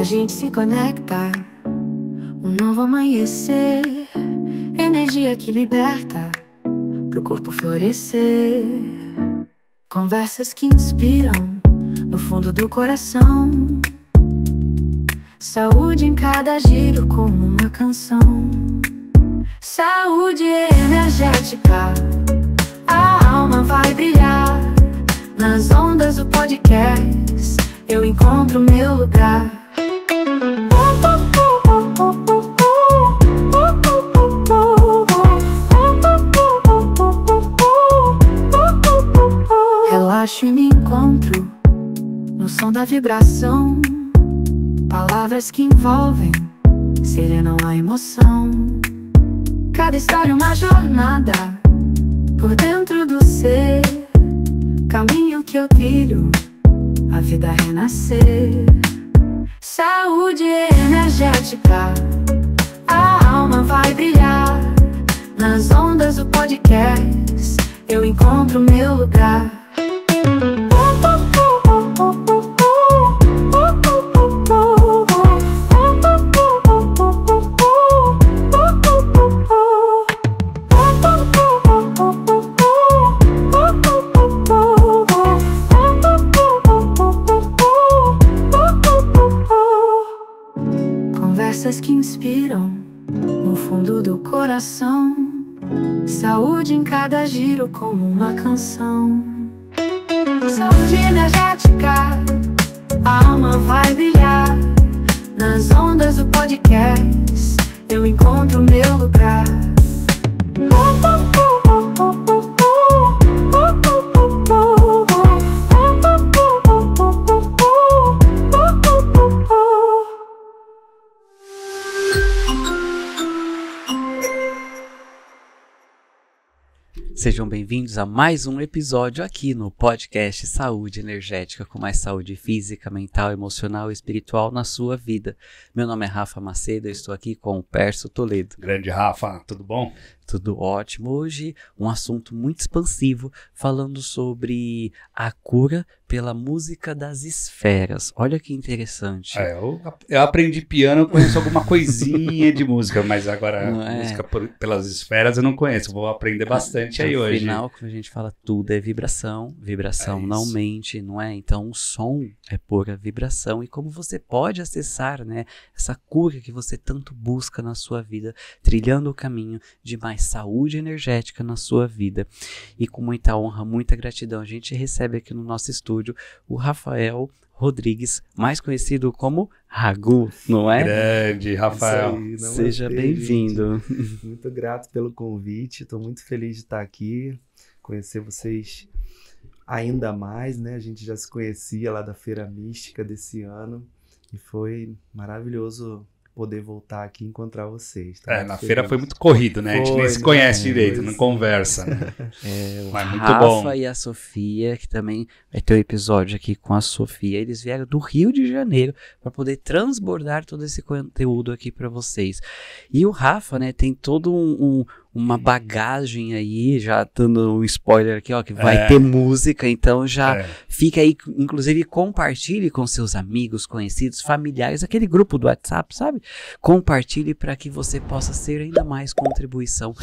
gente se conecta, um novo amanhecer, energia que liberta, pro corpo florescer. Conversas que inspiram, no fundo do coração. Saúde em cada giro como uma canção. Saúde energética, a alma vai brilhar. Nas ondas do podcast, eu encontro meu lugar. Relaxo e me encontro no som da vibração. Palavras que envolvem, serenam a emoção. Cada história é uma jornada por dentro do ser. Caminho que eu trilho, a vida renascer. Saúde energética, a alma vai brilhar. Nas ondas do podcast, eu encontro meu lugar. Conversas que inspiram, no fundo do coração. Saúde em cada giro como uma canção. Saúde energética, a alma vai brilhar. Nas ondas do podcast, eu encontro meu lugar. Sejam bem-vindos a mais um episódio aqui no podcast Saúde Energética, com mais saúde física, mental, emocional e espiritual na sua vida. Meu nome é Rafa Macedo, eu estou aqui com o Pércio Toledo. Grande Rafa, tudo bom? Tudo ótimo. Hoje um assunto muito expansivo, falando sobre a cura pela música das esferas. Olha que interessante. Eu aprendi piano, eu conheço alguma coisinha de música, mas agora música pelas esferas eu não conheço. Vou aprender bastante aí hoje. Afinal, como a gente fala, tudo é vibração. Vibração não mente, não é? Então o som é pura vibração. E como você pode acessar, né, essa cura que você tanto busca na sua vida, trilhando o caminho de mais saúde energética na sua vida. E com muita honra, muita gratidão, a gente recebe aqui no nosso estúdio o Rafael Rodrigues, mais conhecido como Ragu, não é? Grande, Rafael. Aí, seja bem-vindo. Muito grato pelo convite, estou muito feliz de estar aqui, conhecer vocês ainda mais, né? A gente já se conhecia lá da Feira Mística desse ano e foi maravilhoso poder voltar aqui e encontrar vocês. Na feira foi muito corrido, né? A gente nem se conhece direito, não conversa, né? Mas muito bom. Rafa e a Sofia, que também vai ter um episódio aqui com a Sofia, eles vieram do Rio de Janeiro para poder transbordar todo esse conteúdo aqui para vocês. E o Rafa, né, tem todo uma bagagem aí, já dando um spoiler aqui, ó, que vai ter música, então já fica aí, inclusive compartilhe com seus amigos, conhecidos, familiares, aquele grupo do WhatsApp, sabe? Compartilhe para que você possa ser ainda mais contribuição,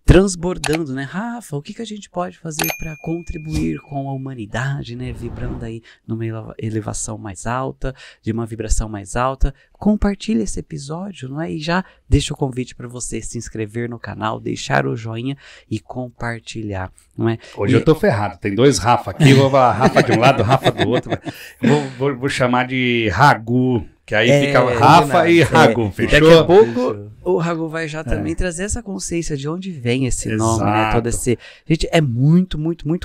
transbordando, né? Rafa, o que a gente pode fazer para contribuir com a humanidade, né? Vibrando aí numa elevação mais alta, de uma vibração mais alta. Compartilhe esse episódio, não é? E já deixa o convite para você se inscrever no canal, deixar o joinha e compartilhar, não é? Hoje eu tô ferrado, tem dois Rafa aqui, vou falar Rafa de um lado, Rafa do outro. Vou chamar de Ragu. Que aí fica Rafa e Ragu, fechou? Daqui a pouco o Ragu vai já também trazer essa consciência de onde vem esse nome, né? Todo esse... Gente, é muito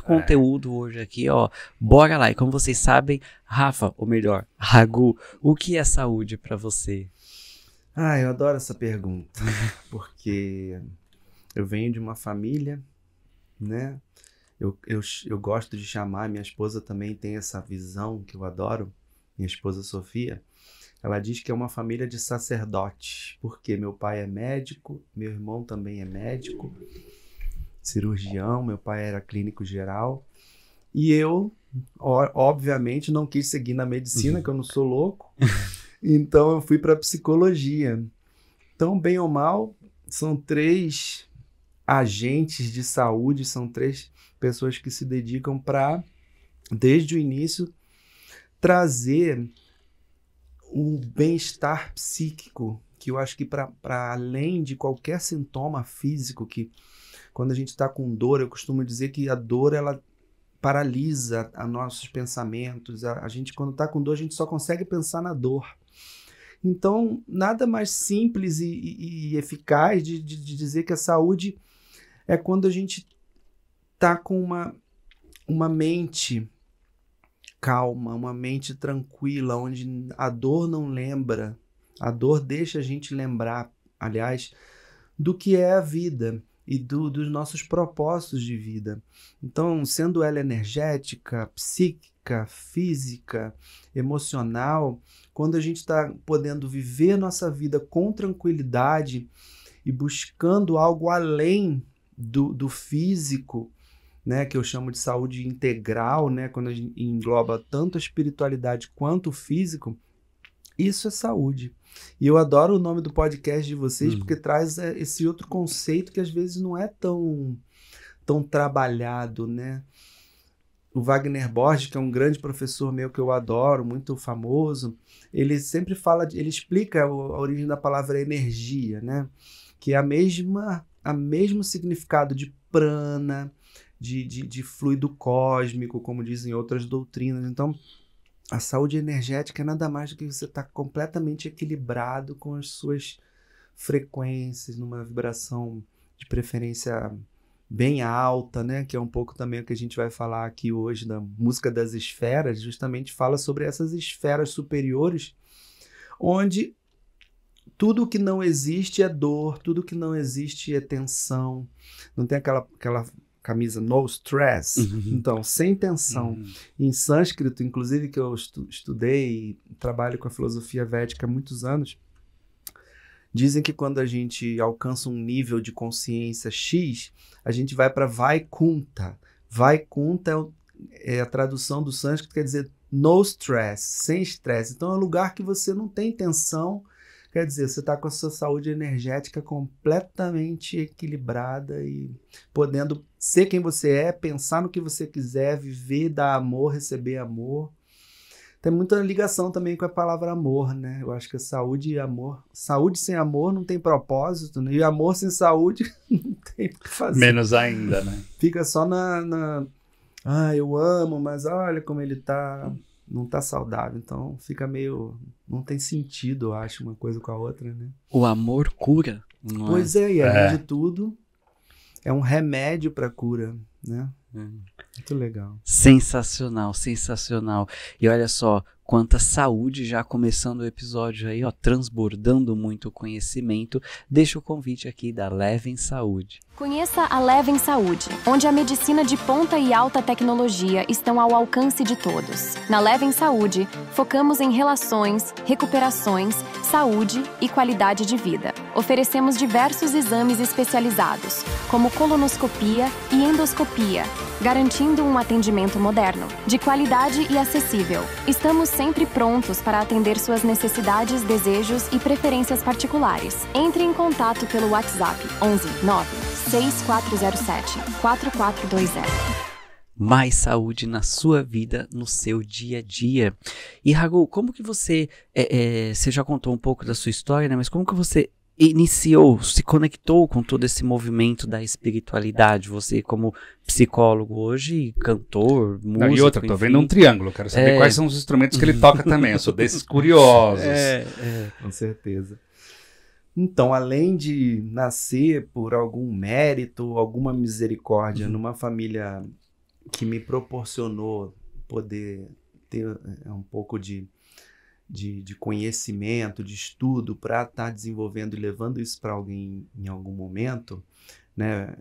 conteúdo hoje aqui, ó. Bora lá. E como vocês sabem, Rafa, ou melhor, Ragu, o que é saúde pra você? Eu adoro essa pergunta, porque eu venho de uma família, né? Eu gosto de chamar, minha esposa também tem essa visão que eu adoro, minha esposa Sofia. Ela diz que é uma família de sacerdotes, porque meu pai é médico, meu irmão também é médico, cirurgião, meu pai era clínico geral, e eu, obviamente, não quis seguir na medicina, que eu não sou louco, Então eu fui para psicologia. Então, bem ou mal, são 3 agentes de saúde, são 3 pessoas que se dedicam para, desde o início, trazer um bem-estar psíquico, que eu acho que para além de qualquer sintoma físico, que quando a gente está com dor, eu costumo dizer que a dor, ela paralisa os nossos pensamentos. A gente, quando está com dor, a gente só consegue pensar na dor. Então, nada mais simples e eficaz de dizer que a saúde é quando a gente está com uma mente calma, uma mente tranquila, onde a dor não lembra, a dor deixa a gente lembrar, aliás, do que é a vida e dos nossos propósitos de vida. Então, sendo ela energética, psíquica, física, emocional, quando a gente está podendo viver nossa vida com tranquilidade e buscando algo além do físico, né, que eu chamo de saúde integral, né, quando a gente engloba tanto a espiritualidade quanto o físico, isso é saúde. E eu adoro o nome do podcast de vocês, porque traz esse outro conceito que às vezes não é tão trabalhado, né? O Wagner Borges, que é um grande professor meu que eu adoro, muito famoso, ele sempre fala, ele explica a origem da palavra energia, né? Que é a mesmo significado de prana, de fluido cósmico, como dizem outras doutrinas. Então, a saúde energética é nada mais do que você estar completamente equilibrado com as suas frequências, numa vibração de preferência bem alta, né? Que é um pouco também o que a gente vai falar aqui hoje da música das esferas, justamente fala sobre essas esferas superiores, onde tudo que não existe é dor, tudo que não existe é tensão, não tem aquela camisa no stress, então, sem tensão. Em sânscrito, inclusive, que eu estudei e trabalho com a filosofia védica há muitos anos, dizem que quando a gente alcança um nível de consciência X, a gente vai para Vaikunta. Vaikunta é a tradução do sânscrito, quer dizer no stress, sem estresse. Então é um lugar que você não tem tensão, quer dizer, você está com a sua saúde energética completamente equilibrada e podendo ser quem você é, pensar no que você quiser, viver, dar amor, receber amor. Tem muita ligação também com a palavra amor, né? Eu acho que a saúde e amor... Saúde sem amor não tem propósito, né? E amor sem saúde não tem o que fazer. Menos ainda, né? Fica só eu amo, mas olha como ele tá... Não tá saudável, então fica meio... Não tem sentido, eu acho, uma coisa com a outra, né? O amor cura, não pois é, e além de tudo, é um remédio pra cura, né? Muito legal. Sensacional, sensacional. E olha só, quanta saúde, já começando o episódio aí, ó, transbordando muito conhecimento. Deixa o convite aqui da Levem Saúde. Conheça a Levem Saúde, onde a medicina de ponta e alta tecnologia estão ao alcance de todos. Na Levem Saúde, focamos em relações, recuperações, saúde e qualidade de vida. Oferecemos diversos exames especializados, como colonoscopia e endoscopia, garantindo um atendimento moderno, de qualidade e acessível. Estamos sempre prontos para atender suas necessidades, desejos e preferências particulares. Entre em contato pelo WhatsApp 11 96407 4420. Mais saúde na sua vida, no seu dia a dia. E Raghu, como que você já contou um pouco da sua história, né? Mas como que você iniciou, se conectou com todo esse movimento da espiritualidade? Você como psicólogo hoje, cantor, músico... Não, e outra, tô vendo um triângulo, quero saber quais são os instrumentos que ele toca também, eu sou desses curiosos. Com certeza. Então, além de nascer por algum mérito, alguma misericórdia numa família que me proporcionou poder ter um pouco de conhecimento, de estudo para estar desenvolvendo e levando isso para alguém em algum momento, né?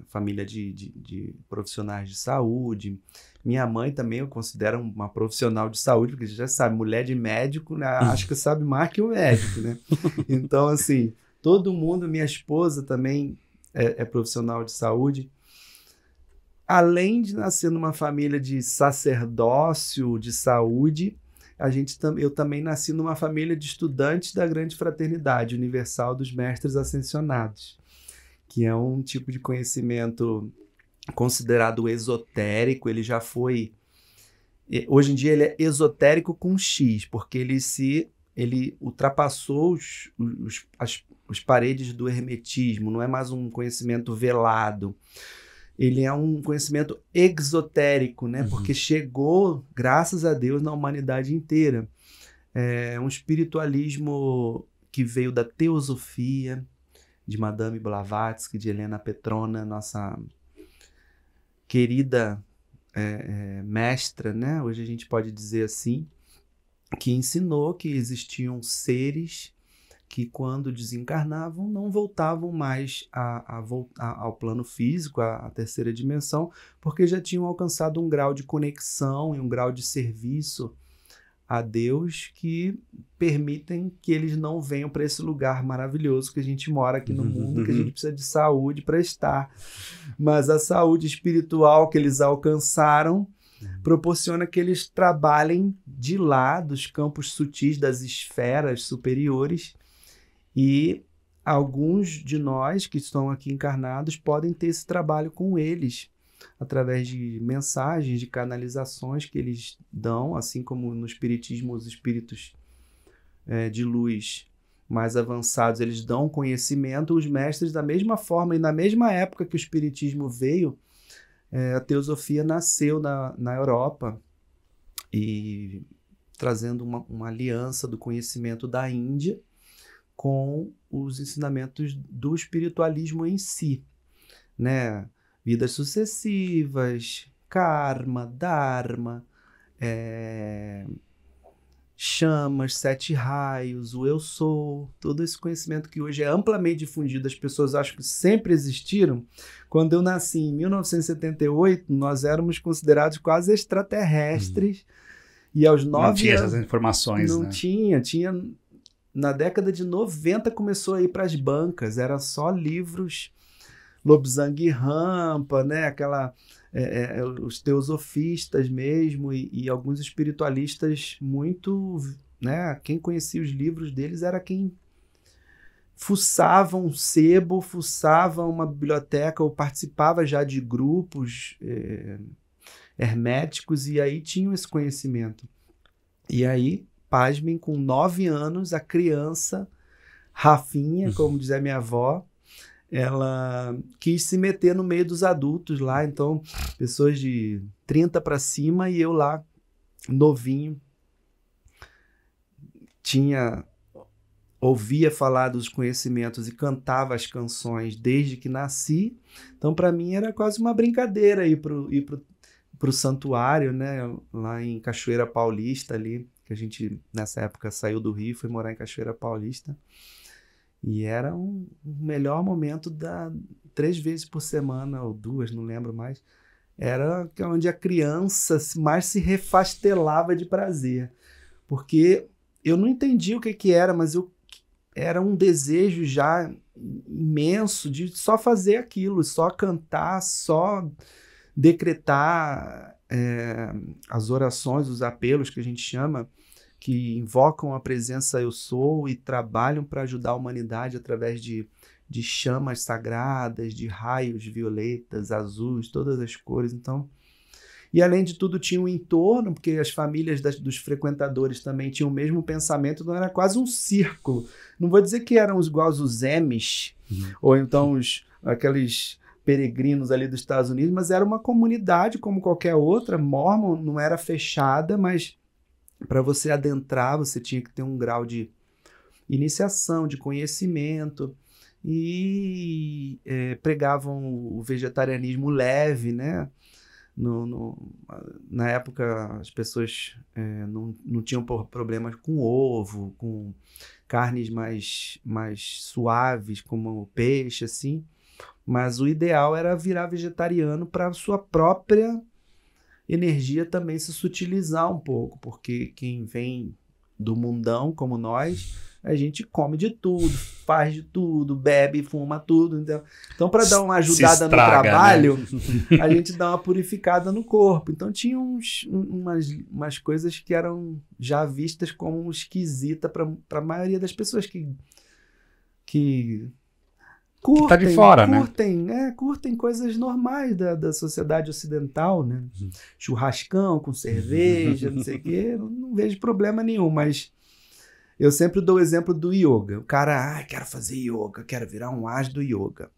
Família de profissionais de saúde. Minha mãe também eu considero uma profissional de saúde, porque já sabe, mulher de médico, né? Acho que sabe mais que o médico, né? Então, assim, todo mundo, minha esposa também é profissional de saúde. Além de nascer numa família de sacerdócio de saúde, eu também nasci numa família de estudantes da Grande Fraternidade Universal dos Mestres Ascensionados, que é um tipo de conhecimento considerado esotérico. Ele já foi... Hoje em dia ele é esotérico com X, porque ele ultrapassou as paredes do hermetismo, não é mais um conhecimento velado. Ele é um conhecimento exotérico, né? Porque chegou, graças a Deus, na humanidade inteira. É um espiritualismo que veio da teosofia, de Madame Blavatsky, de Helena Petrona, nossa querida mestra, né? Hoje a gente pode dizer assim, que ensinou que existiam seres que, quando desencarnavam, não voltavam mais ao plano físico, à terceira dimensão, porque já tinham alcançado um grau de conexão e um grau de serviço a Deus que permitem que eles não venham para esse lugar maravilhoso que a gente mora aqui no mundo, que a gente precisa de saúde para estar. Mas a saúde espiritual que eles alcançaram proporciona que eles trabalhem de lá dos campos sutis das esferas superiores, e alguns de nós que estão aqui encarnados podem ter esse trabalho com eles, através de mensagens, de canalizações que eles dão, assim como no espiritismo os espíritos de luz mais avançados, eles dão conhecimento. Os mestres, da mesma forma e na mesma época que o espiritismo veio, a teosofia nasceu na Europa, e trazendo uma aliança do conhecimento da Índia com os ensinamentos do espiritualismo em si, né? Vidas sucessivas, karma, dharma, chamas, 7 raios, o eu sou, todo esse conhecimento que hoje é amplamente difundido, as pessoas acham que sempre existiram. Quando eu nasci em 1978, nós éramos considerados quase extraterrestres, e aos 9 anos... Não tinha essas informações, não né? tinha... Na década de 90 começou a ir para as bancas, era só livros Lobsang Rampa, né? Os teosofistas mesmo, e alguns espiritualistas muito, né? Quem conhecia os livros deles era quem fuçava um sebo, fuçava uma biblioteca, ou participava já de grupos herméticos, e aí tinham esse conhecimento. E aí, pasmem, com 9 anos, a criança, Rafinha, como diz a minha avó, ela quis se meter no meio dos adultos lá, então, pessoas de 30 para cima, e eu lá, novinho, ouvia falar dos conhecimentos e cantava as canções desde que nasci. Então, para mim, era quase uma brincadeira ir pro santuário, né, lá em Cachoeira Paulista, ali, que a gente, nessa época, saiu do Rio e foi morar em Cachoeira Paulista. E era um melhor momento 3 vezes por semana, ou 2, não lembro mais. Era onde a criança mais se refastelava de prazer. Porque eu não entendi o que era, mas era um desejo já imenso de só fazer aquilo, só cantar, só decretar as orações, os apelos que a gente chama, que invocam a presença eu sou e trabalham para ajudar a humanidade através de chamas sagradas, de raios violetas, azuis, todas as cores. Então, e além de tudo tinha um entorno, porque as famílias dos frequentadores também tinham o mesmo pensamento, então era quase um círculo. Não vou dizer que eram igual os Amish, ou então aqueles peregrinos ali dos Estados Unidos, mas era uma comunidade como qualquer outra. Mormon não era fechada, mas para você adentrar, você tinha que ter um grau de iniciação, de conhecimento, e pregavam o vegetarianismo leve, né? Na época, as pessoas não tinham problemas com ovo, com carnes mais suaves, como o peixe, assim. Mas o ideal era virar vegetariano para a sua própria energia também se sutilizar um pouco, porque quem vem do mundão como nós, a gente come de tudo, faz de tudo, bebe, fuma tudo. Então para dar uma ajudada no trabalho, né? A gente dá uma purificada no corpo. Então tinha umas coisas que eram já vistas como esquisita para a maioria das pessoas que curtem, tá de fora, curtem coisas normais da sociedade ocidental, né? Churrascão com cerveja, não sei o quê, não vejo problema nenhum, mas eu sempre dou o exemplo do yoga. O cara, quero fazer yoga, quero virar um as do yoga.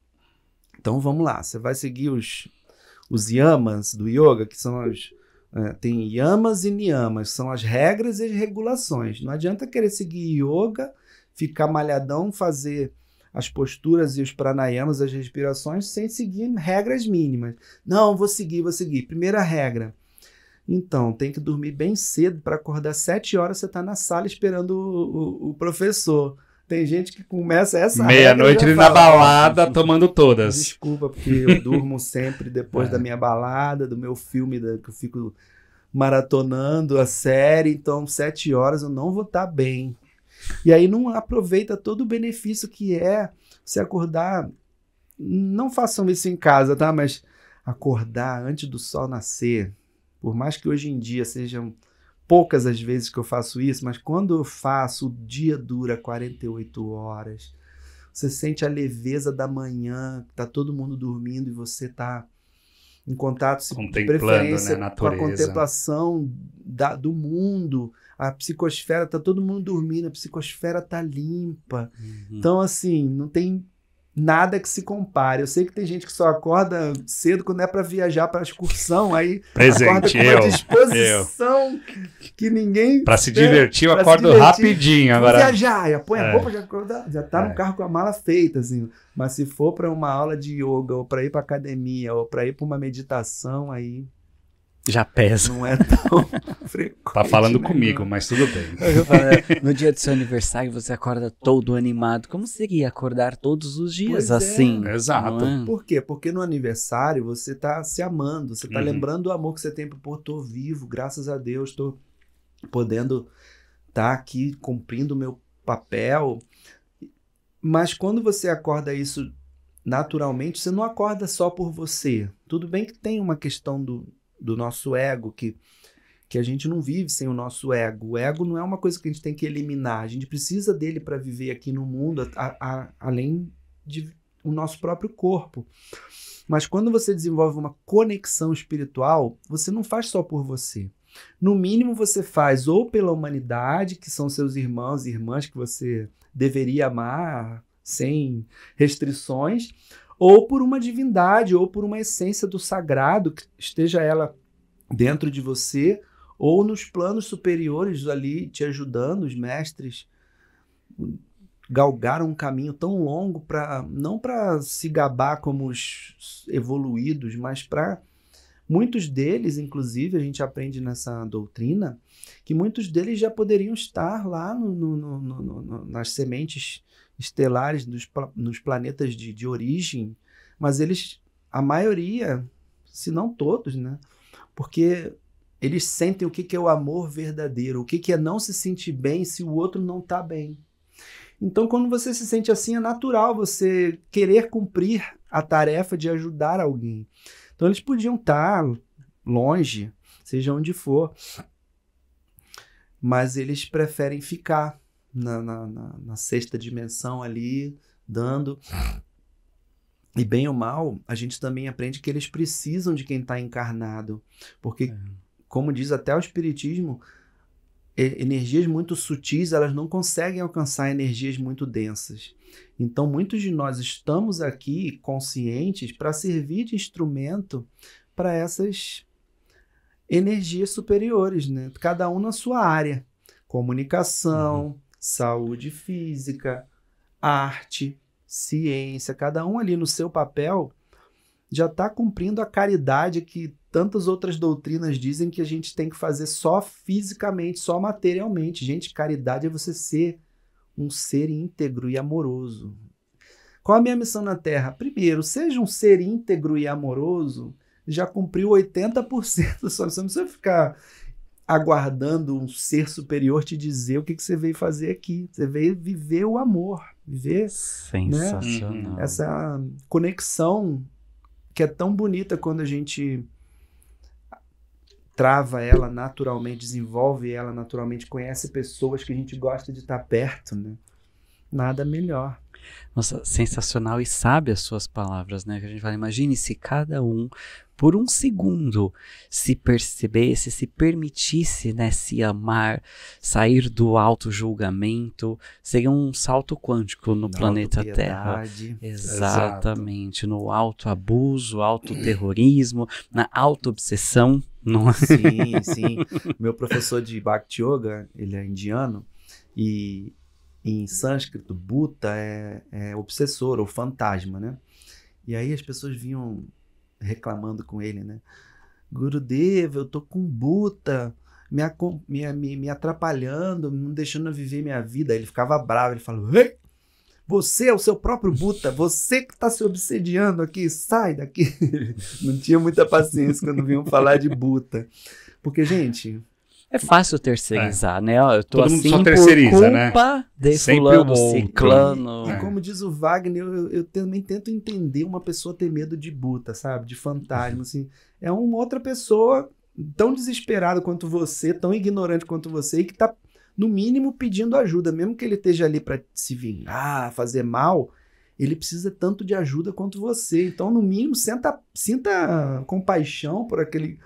Então vamos lá, você vai seguir os yamas do yoga, que são tem yamas e niyamas, são as regras e as regulações. Não adianta querer seguir yoga, ficar malhadão, fazer as posturas e os pranayamas, as respirações, sem seguir regras mínimas. Não, vou seguir. Primeira regra. Então, tem que dormir bem cedo para acordar 7 horas, você está na sala esperando o professor. Tem gente que começa essa meia-noite ele na balada tomando todas. Desculpa, porque eu durmo sempre depois da minha balada, do meu filme que eu fico maratonando a série. Então, 7 horas eu não vou estar bem. E aí não aproveita todo o benefício que é você acordar. Não façam isso em casa, tá? Mas acordar antes do sol nascer. Por mais que hoje em dia sejam poucas as vezes que eu faço isso, mas quando eu faço, o dia dura 48 horas. Você sente a leveza da manhã, tá todo mundo dormindo e você tá em contato, de preferência, né, com a contemplação do mundo. A psicosfera, tá todo mundo dormindo, a psicosfera tá limpa. Então, assim, não tem nada que se compare. Eu sei que tem gente que só acorda cedo quando é para viajar para excursão, aí acorda com uma disposição que ninguém... Para se divertir, eu acordo rapidinho. Agora viajar, e põe a roupa, já tá no carro com a mala feita, assim. Mas se for para uma aula de yoga, ou para ir para academia, ou para ir para uma meditação, aí... já pesa. Não é tão frequente. Tá falando comigo, mas tudo bem. No dia do seu aniversário, você acorda todo animado. Como seria acordar todos os dias assim? Exato. Por quê? Porque no aniversário você tá se amando, você tá lembrando do amor que você tem. Pô, tô vivo, graças a Deus, tô podendo estar aqui cumprindo o meu papel. Mas quando você acorda isso naturalmente, você não acorda só por você. Tudo bem que tem uma questão do nosso ego, que a gente não vive sem o nosso ego. O ego não é uma coisa que a gente tem que eliminar. A gente precisa dele para viver aqui no mundo, além de o nosso próprio corpo. Mas quando você desenvolve uma conexão espiritual, você não faz só por você. No mínimo, você faz ou pela humanidade, que são seus irmãos e irmãs que você deveria amar sem restrições, ou por uma divindade, ou por uma essência do sagrado, que esteja ela dentro de você, ou nos planos superiores ali te ajudando. Os mestres galgaram um caminho tão longo, não para se gabar como os evoluídos, mas para muitos deles, inclusive, a gente aprende nessa doutrina, que muitos deles já poderiam estar lá nas sementes estelares nos planetas de origem, mas eles, a maioria, se não todos, né? Porque eles sentem o que é o amor verdadeiro, o que é não se sentir bem se o outro não está bem. Então, quando você se sente assim, é natural você querer cumprir a tarefa de ajudar alguém. Então, eles podiam estar longe, seja onde for, mas eles preferem ficar na sexta dimensão ali, dando. E bem ou mal, a gente também aprende que eles precisam de quem está encarnado. Porque, como diz até o Espiritismo, energias muito sutis, elas não conseguem alcançar energias muito densas. Então, muitos de nós estamos aqui conscientes para servir de instrumento para essas energias superiores, né? Cada um na sua área. Comunicação, saúde física, arte, ciência, cada um ali no seu papel já está cumprindo a caridade que tantas outras doutrinas dizem que a gente tem que fazer só fisicamente, só materialmente. Gente, caridade é você ser um ser íntegro e amoroso. Qual a minha missão na Terra? Primeiro, seja um ser íntegro e amoroso, já cumpriu 80% só. Você não precisa ficar aguardando um ser superior te dizer o que você veio fazer aqui. Você veio viver o amor, viver, sensacional, né? Essa conexão que é tão bonita quando a gente trava ela naturalmente, desenvolve ela naturalmente, conhece pessoas que a gente gosta de estar perto, né? Nada melhor. Nossa, sensacional, e sabe as suas palavras, né? Que a gente fala, imagine se cada um, por um segundo, se percebesse, se permitisse, né, se amar, sair do auto-julgamento, seria um salto quântico no planeta Terra. Exatamente, exato. No auto-abuso, auto-terrorismo, na auto-obsessão. Não... Sim, sim. Meu professor de Bhakti Yoga, ele é indiano, e em sânscrito, Bhuta é obsessor ou fantasma, né? E aí as pessoas vinham reclamando com ele, né? Gurudeva, eu tô com Bhuta me atrapalhando, não deixando eu viver minha vida. Aí ele ficava bravo, ele falou: ei, você é o seu próprio Bhuta, você que tá se obsediando aqui, sai daqui. Não tinha muita paciência quando vinham falar de Bhuta. Porque, gente... É fácil terceirizar, né? Eu tô todo assim mundo só por terceiriza, culpa, né? de Sempre fulano, o outro. ciclano. E como diz o Wagner, eu também tento entender uma pessoa ter medo de Bhuta, sabe? De fantasma, assim. É uma outra pessoa tão desesperada quanto você, tão ignorante quanto você, e que tá, no mínimo, pedindo ajuda. Mesmo que ele esteja ali para se vingar, fazer mal, ele precisa tanto de ajuda quanto você. Então, no mínimo, sinta compaixão por aquele...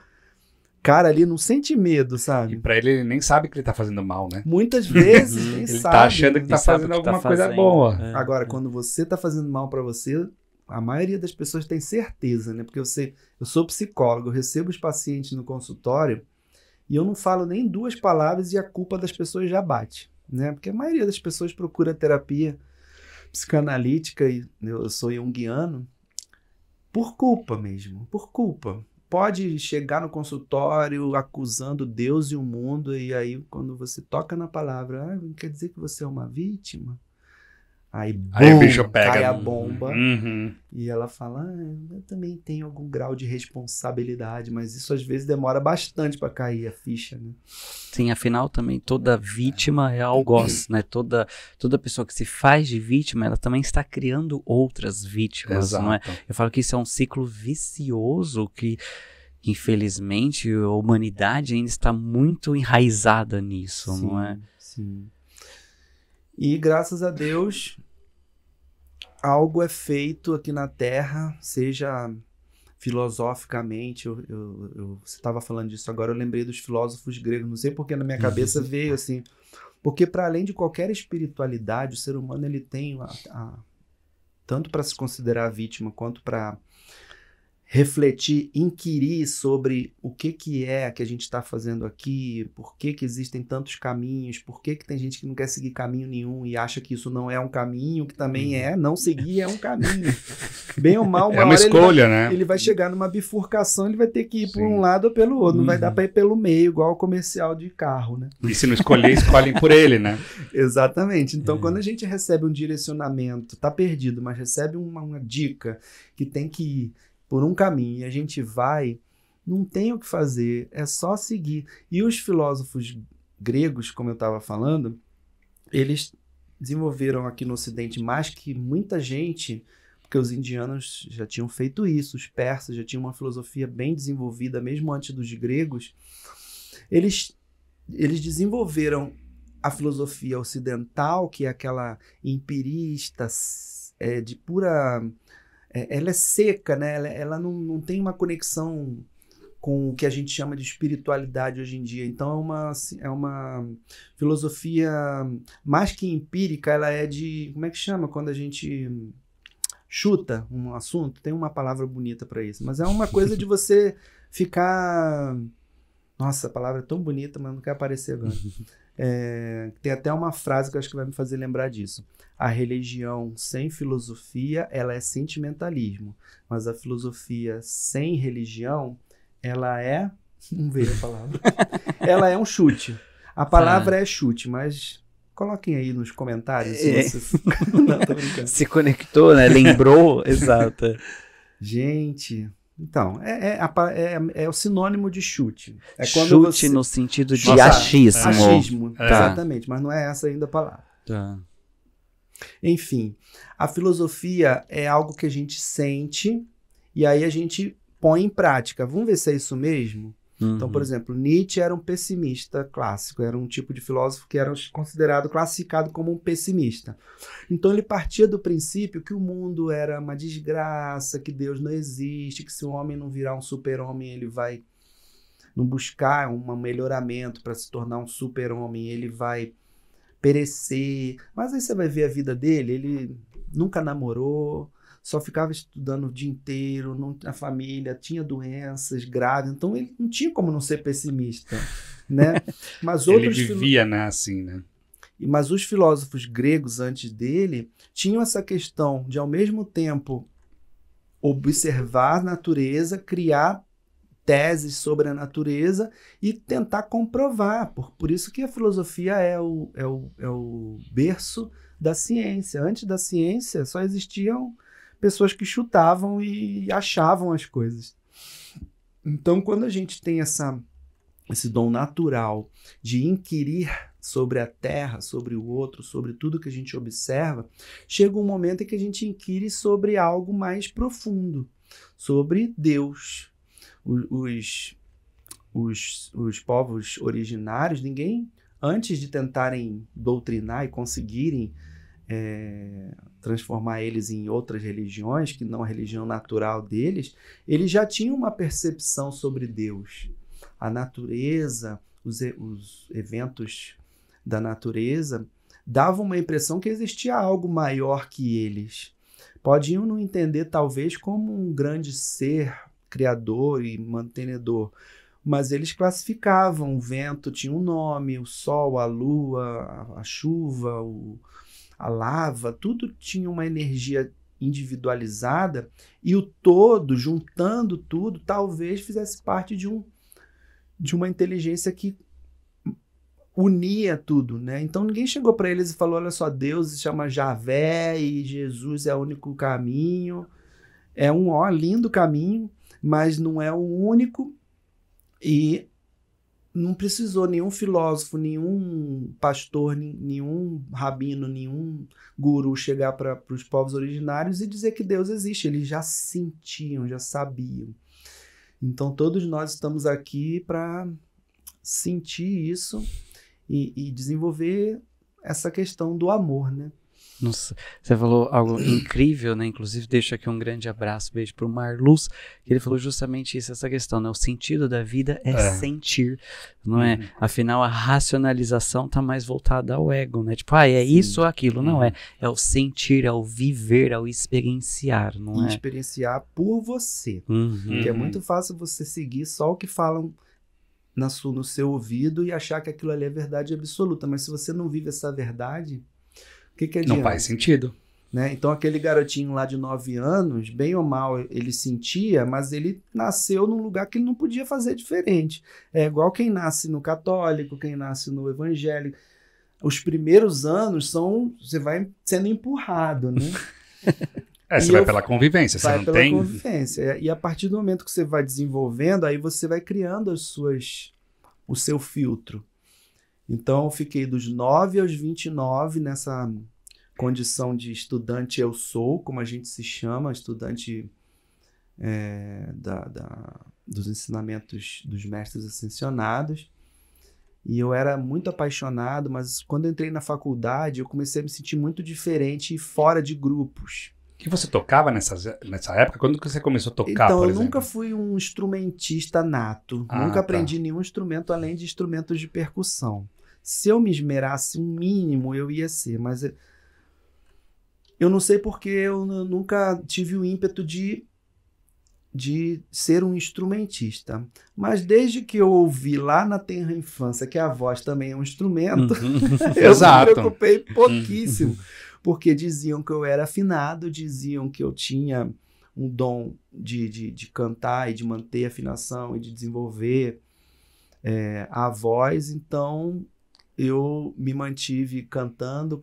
cara ali, não sente medo, sabe? E pra ele nem sabe que ele tá fazendo mal, né? Muitas vezes nem ele sabe. Tá achando que tá fazendo alguma coisa boa. É. Agora, quando você tá fazendo mal pra você, a maioria das pessoas tem certeza, né? Porque eu sou psicólogo, eu recebo os pacientes no consultório e eu não falo nem 2 palavras e a culpa das pessoas já bate, né? Porque a maioria das pessoas procura terapia psicanalítica, e eu sou junguiano, por culpa mesmo, por culpa. Pode chegar no consultório acusando Deus e o mundo, e aí quando você toca na palavra, quer dizer que você é uma vítima? Aí, o bicho pega. Cai a bomba, Uhum. E ela fala, eu também tenho algum grau de responsabilidade, mas isso às vezes demora bastante para cair a ficha, né? Sim, afinal também toda vítima é algoz, né? Toda pessoa que se faz de vítima, ela também está criando outras vítimas, Exato. não é? Eu falo que isso é um ciclo vicioso que, infelizmente, a humanidade ainda está muito enraizada nisso, Sim, não é? Sim. E graças a Deus, algo é feito aqui na Terra, seja filosoficamente, você estava falando disso agora, eu lembrei dos filósofos gregos, não sei porque na minha cabeça veio assim, porque para além de qualquer espiritualidade, o ser humano ele tem tanto para se considerar vítima, quanto para refletir, inquirir sobre o que é que a gente está fazendo aqui, por que existem tantos caminhos, por que tem gente que não quer seguir caminho nenhum e acha que isso não é um caminho, que também não seguir é um caminho. Bem ou mal, uma escolha, né? Ele vai chegar numa bifurcação, ele vai ter que ir por um lado ou pelo outro, não vai dar para ir pelo meio, igual o comercial de carro, né? E se não escolher, escolhem por ele, né? Exatamente. Então, quando a gente recebe um direcionamento, tá perdido, mas recebe uma dica que tem que ir por um caminho e a gente vai, não tem o que fazer, é só seguir. E os filósofos gregos, como eu estava falando, eles desenvolveram aqui no Ocidente mais que muita gente, porque os indianos já tinham feito isso, os persas já tinham uma filosofia bem desenvolvida, mesmo antes dos gregos. Eles desenvolveram a filosofia ocidental, que é aquela empirista, de pura... ela é seca, né? Ela não tem uma conexão com o que a gente chama de espiritualidade hoje em dia. Então é uma filosofia mais que empírica, ela é de... Como é que chama quando a gente chuta um assunto? Tem uma palavra bonita para isso, mas é uma coisa de você ficar... Nossa, a palavra é tão bonita, mas não quer aparecer agora. Tem até uma frase que eu acho que vai me fazer lembrar disso. A religião sem filosofia, ela é sentimentalismo. Mas a filosofia sem religião, ela é... Não veio a palavra. Ela é um chute. A palavra é chute, mas coloquem aí nos comentários. Se vocês... Não, tô brincando. Se conectou, né? Lembrou. Exato. Gente, Então, é o sinônimo de chute. É quando chute no sentido de achismo. Achismo, exatamente, mas não é essa ainda a palavra. Tá. Enfim, a filosofia é algo que a gente sente e aí a gente põe em prática. Vamos ver se é isso mesmo? Então, por exemplo, Nietzsche era um pessimista clássico, era um tipo de filósofo que era considerado, classificado como um pessimista. Então, ele partia do princípio que o mundo era uma desgraça, que Deus não existe, que se o homem não virar um super-homem, ele vai não buscar um melhoramento para se tornar um super-homem, ele vai perecer. Mas aí você vai ver a vida dele, ele nunca namorou, só ficava estudando o dia inteiro, a família tinha doenças graves, então ele não tinha como não ser pessimista, né? Mas outros ele vivia, né, assim, né? Mas os filósofos gregos antes dele tinham essa questão de, ao mesmo tempo, observar a natureza, criar teses sobre a natureza e tentar comprovar. Por isso que a filosofia é o berço da ciência. Antes da ciência só existiam pessoas que chutavam e achavam as coisas. Então, quando a gente tem esse dom natural de inquirir sobre a Terra, sobre o outro, sobre tudo que a gente observa, chega um momento em que a gente inquire sobre algo mais profundo, sobre Deus. Os povos originários, antes de tentarem doutrinar e conseguirem transformar eles em outras religiões, que não a religião natural deles, eles já tinham uma percepção sobre Deus. A natureza, os eventos da natureza, davam uma impressão que existia algo maior que eles. Podiam não entender, talvez, como um grande ser criador e mantenedor, mas eles classificavam. O vento tinha um nome, o sol, a lua, a chuva, a lava, tudo tinha uma energia individualizada, e o todo, juntando tudo, talvez fizesse parte de uma inteligência que unia tudo, né? Então ninguém chegou para eles e falou: olha só, Deus se chama Javé e Jesus é o único caminho. É um lindo caminho, mas não é o único, e não precisou nenhum filósofo, nenhum pastor, nenhum rabino, nenhum guru chegar para os povos originários e dizer que Deus existe. Eles já sentiam, já sabiam. Então todos nós estamos aqui para sentir isso e desenvolver essa questão do amor, né? Nossa, você falou algo incrível, né? Inclusive, deixo aqui um grande abraço, beijo pro Marluz, que ele falou justamente isso, essa questão, né? O sentido da vida é sentir, não é? Afinal, a racionalização tá mais voltada ao ego, né? Tipo, é isso ou aquilo, não é? É o sentir, é o viver, é o experienciar, não é? Experienciar por você. Porque é muito fácil você seguir só o que falam no seu ouvido e achar que aquilo ali é verdade absoluta, mas se você não vive essa verdade, o que adianta? Não faz sentido. Né? Então aquele garotinho lá de 9 anos, bem ou mal ele sentia, mas ele nasceu num lugar que ele não podia fazer diferente. É igual quem nasce no católico, quem nasce no evangélico. Os primeiros anos você vai sendo empurrado, né? Você vai pela convivência, você não tem... convivência. E a partir do momento que você vai desenvolvendo, aí você vai criando o seu filtro. Então, eu fiquei dos 9 aos 29 nessa condição de estudante eu sou, como a gente se chama, estudante dos ensinamentos dos mestres ascensionados. E eu era muito apaixonado, mas quando eu entrei na faculdade, eu comecei a me sentir muito diferente e fora de grupos. Que você tocava nessa época? Quando que você começou a tocar, então, por eu exemplo? nunca fui um instrumentista nato. Nunca aprendi nenhum instrumento além de instrumentos de percussão. Se eu me esmerasse um mínimo, eu ia ser. Mas eu não sei porque eu nunca tive o ímpeto de ser um instrumentista. Mas desde que eu ouvi lá na tenra infância que a voz também é um instrumento, eu me preocupei pouquíssimo. Porque diziam que eu era afinado, diziam que eu tinha um dom de cantar e de manter a afinação e de desenvolver a voz. Então, eu me mantive cantando,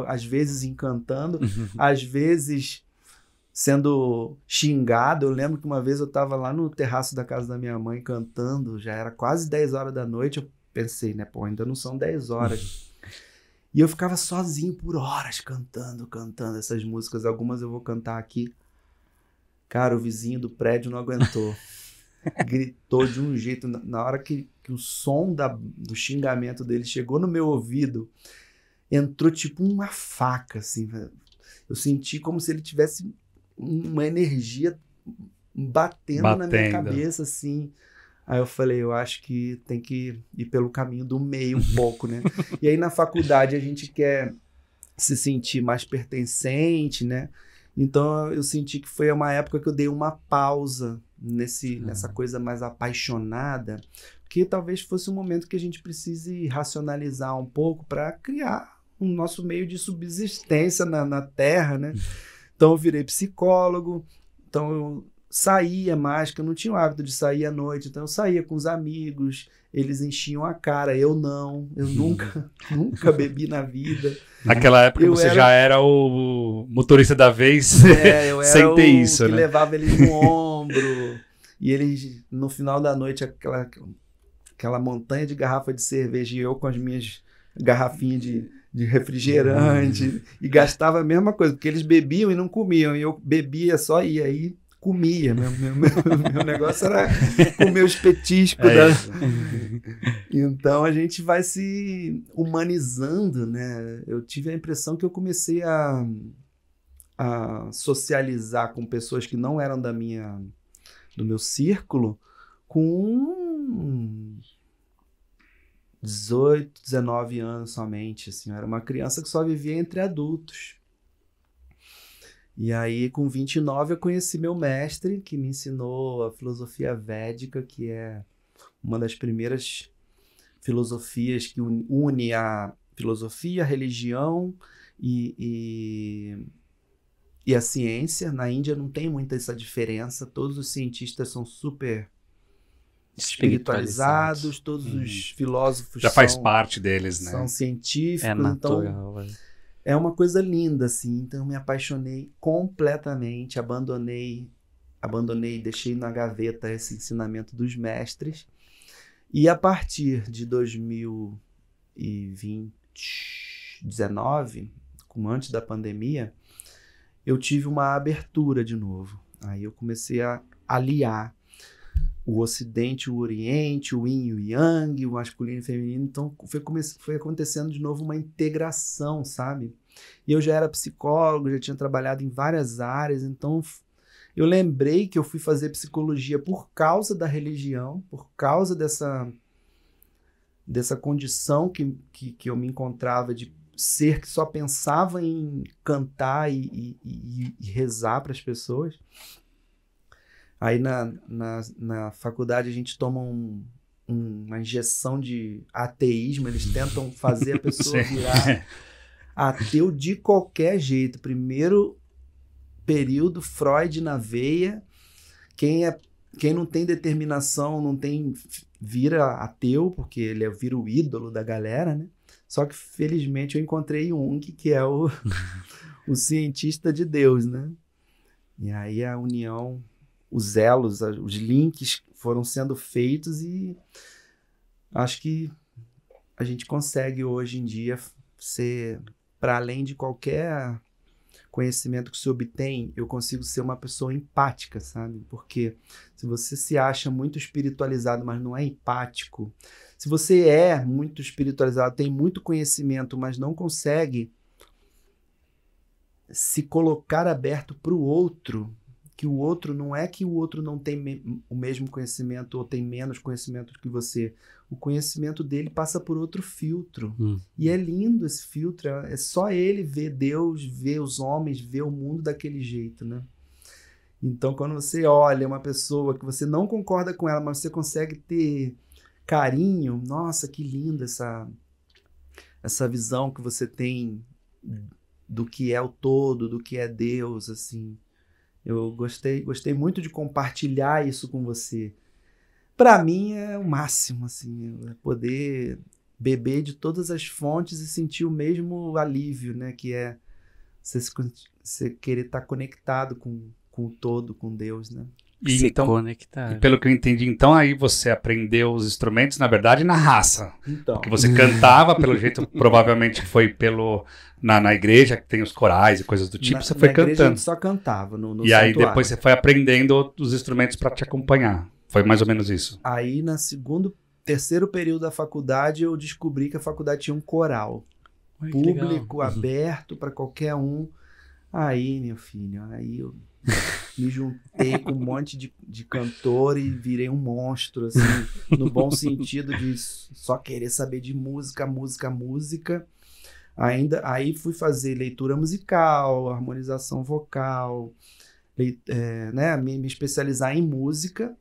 às vezes encantando, às vezes sendo xingado. Eu lembro que uma vez eu estava lá no terraço da casa da minha mãe cantando, já era quase 10 horas da noite, eu pensei, né, pô, ainda não são 10 horas. E eu ficava sozinho por horas cantando essas músicas, algumas eu vou cantar aqui. Cara, o vizinho do prédio não aguentou. Gritou de um jeito, na hora que o som do xingamento dele chegou no meu ouvido, entrou tipo uma faca, assim. Eu senti como se ele tivesse uma energia batendo na minha cabeça, assim. Aí eu falei, eu acho que tem que ir pelo caminho do meio um pouco, né? E aí na faculdade a gente quer se sentir mais pertencente, né? Então eu senti que foi uma época que eu dei uma pausa nessa coisa mais apaixonada, que talvez fosse um momento que a gente precise racionalizar um pouco para criar o nosso meio de subsistência na Terra, né? Então eu virei psicólogo, então eu saía mais, que eu não tinha o hábito de sair à noite, então eu saía com os amigos, eles enchiam a cara, eu nunca bebi na vida. Naquela época você já era o motorista da vez, eu sem era ter isso, que né? levava eles no ombro, e eles, no final da noite, aquela montanha de garrafa de cerveja, e eu com as minhas garrafinhas de refrigerante, e gastava a mesma coisa, porque eles bebiam e não comiam, e eu bebia só e aí comia. Meu negócio era comer os petiscos. Então a gente vai se humanizando, né? Eu tive a impressão que eu comecei a socializar com pessoas que não eram do meu círculo com 18, 19 anos somente, assim. Eu era uma criança que só vivia entre adultos. E aí, com 29, eu conheci meu mestre, que me ensinou a filosofia védica, que é uma das primeiras filosofias que une a filosofia, a religião e a ciência. Na Índia não tem muita essa diferença, todos os cientistas são super espiritualizados, todos os filósofos já faz parte deles, né? São científicos, é natural, então é uma coisa linda, assim. Então eu me apaixonei completamente, abandonei, deixei na gaveta esse ensinamento dos mestres, e a partir de 2019, antes da pandemia, eu tive uma abertura de novo. Aí eu comecei a aliar o Ocidente, o Oriente, o Yin e o Yang, o masculino e o feminino. Então foi acontecendo de novo uma integração, sabe? E eu já era psicólogo, já tinha trabalhado em várias áreas, então eu lembrei que eu fui fazer psicologia por causa da religião, por causa dessa condição que eu me encontrava de ser que só pensava em cantar e rezar para as pessoas. Aí na faculdade a gente toma uma injeção de ateísmo, eles tentam fazer a pessoa virar ateu de qualquer jeito. Primeiro período, Freud na veia, quem não tem determinação vira ateu, porque ele vira o ídolo da galera, né? Só que felizmente eu encontrei Jung, que é o cientista de Deus, né? E aí a união, os elos, os links foram sendo feitos, e acho que a gente consegue hoje em dia ser, para além de qualquer conhecimento que se obtém, eu consigo ser uma pessoa empática, sabe? Porque se você se acha muito espiritualizado, mas não é empático, se você é muito espiritualizado, tem muito conhecimento, mas não consegue se colocar aberto para o outro, que o outro não é que o outro não tem o mesmo conhecimento ou tem menos conhecimento do que você. O conhecimento dele passa por outro filtro. E é lindo esse filtro. É só ele ver Deus, ver os homens, ver o mundo daquele jeito, né? Então, quando você olha uma pessoa que você não concorda com ela, mas você consegue ter carinho, nossa, que linda essa visão que você tem do que é o todo, do que é Deus, assim. Eu gostei muito de compartilhar isso com você. Para mim é o máximo, assim, poder beber de todas as fontes e sentir o mesmo alívio, né? Que é você querer estar conectado com o todo, com Deus, né? E, então, conectar. E pelo que eu entendi, então aí você aprendeu os instrumentos, na verdade, na raça. Então. Porque você cantava, pelo jeito, provavelmente foi na igreja, que tem os corais e coisas do tipo, você foi na igreja cantando. A gente só cantava no E santuário. aí depois você foi aprendendo os instrumentos para te acompanhar. Foi mais ou menos isso. Aí terceiro período da faculdade, eu descobri que a faculdade tinha um coral. Oi, Público, aberto para qualquer um. Aí, meu filho, aí eu me juntei com um monte de cantor e virei um monstro, assim, no bom sentido de só querer saber de música. Aí fui fazer leitura musical, harmonização vocal, né, me especializar em música,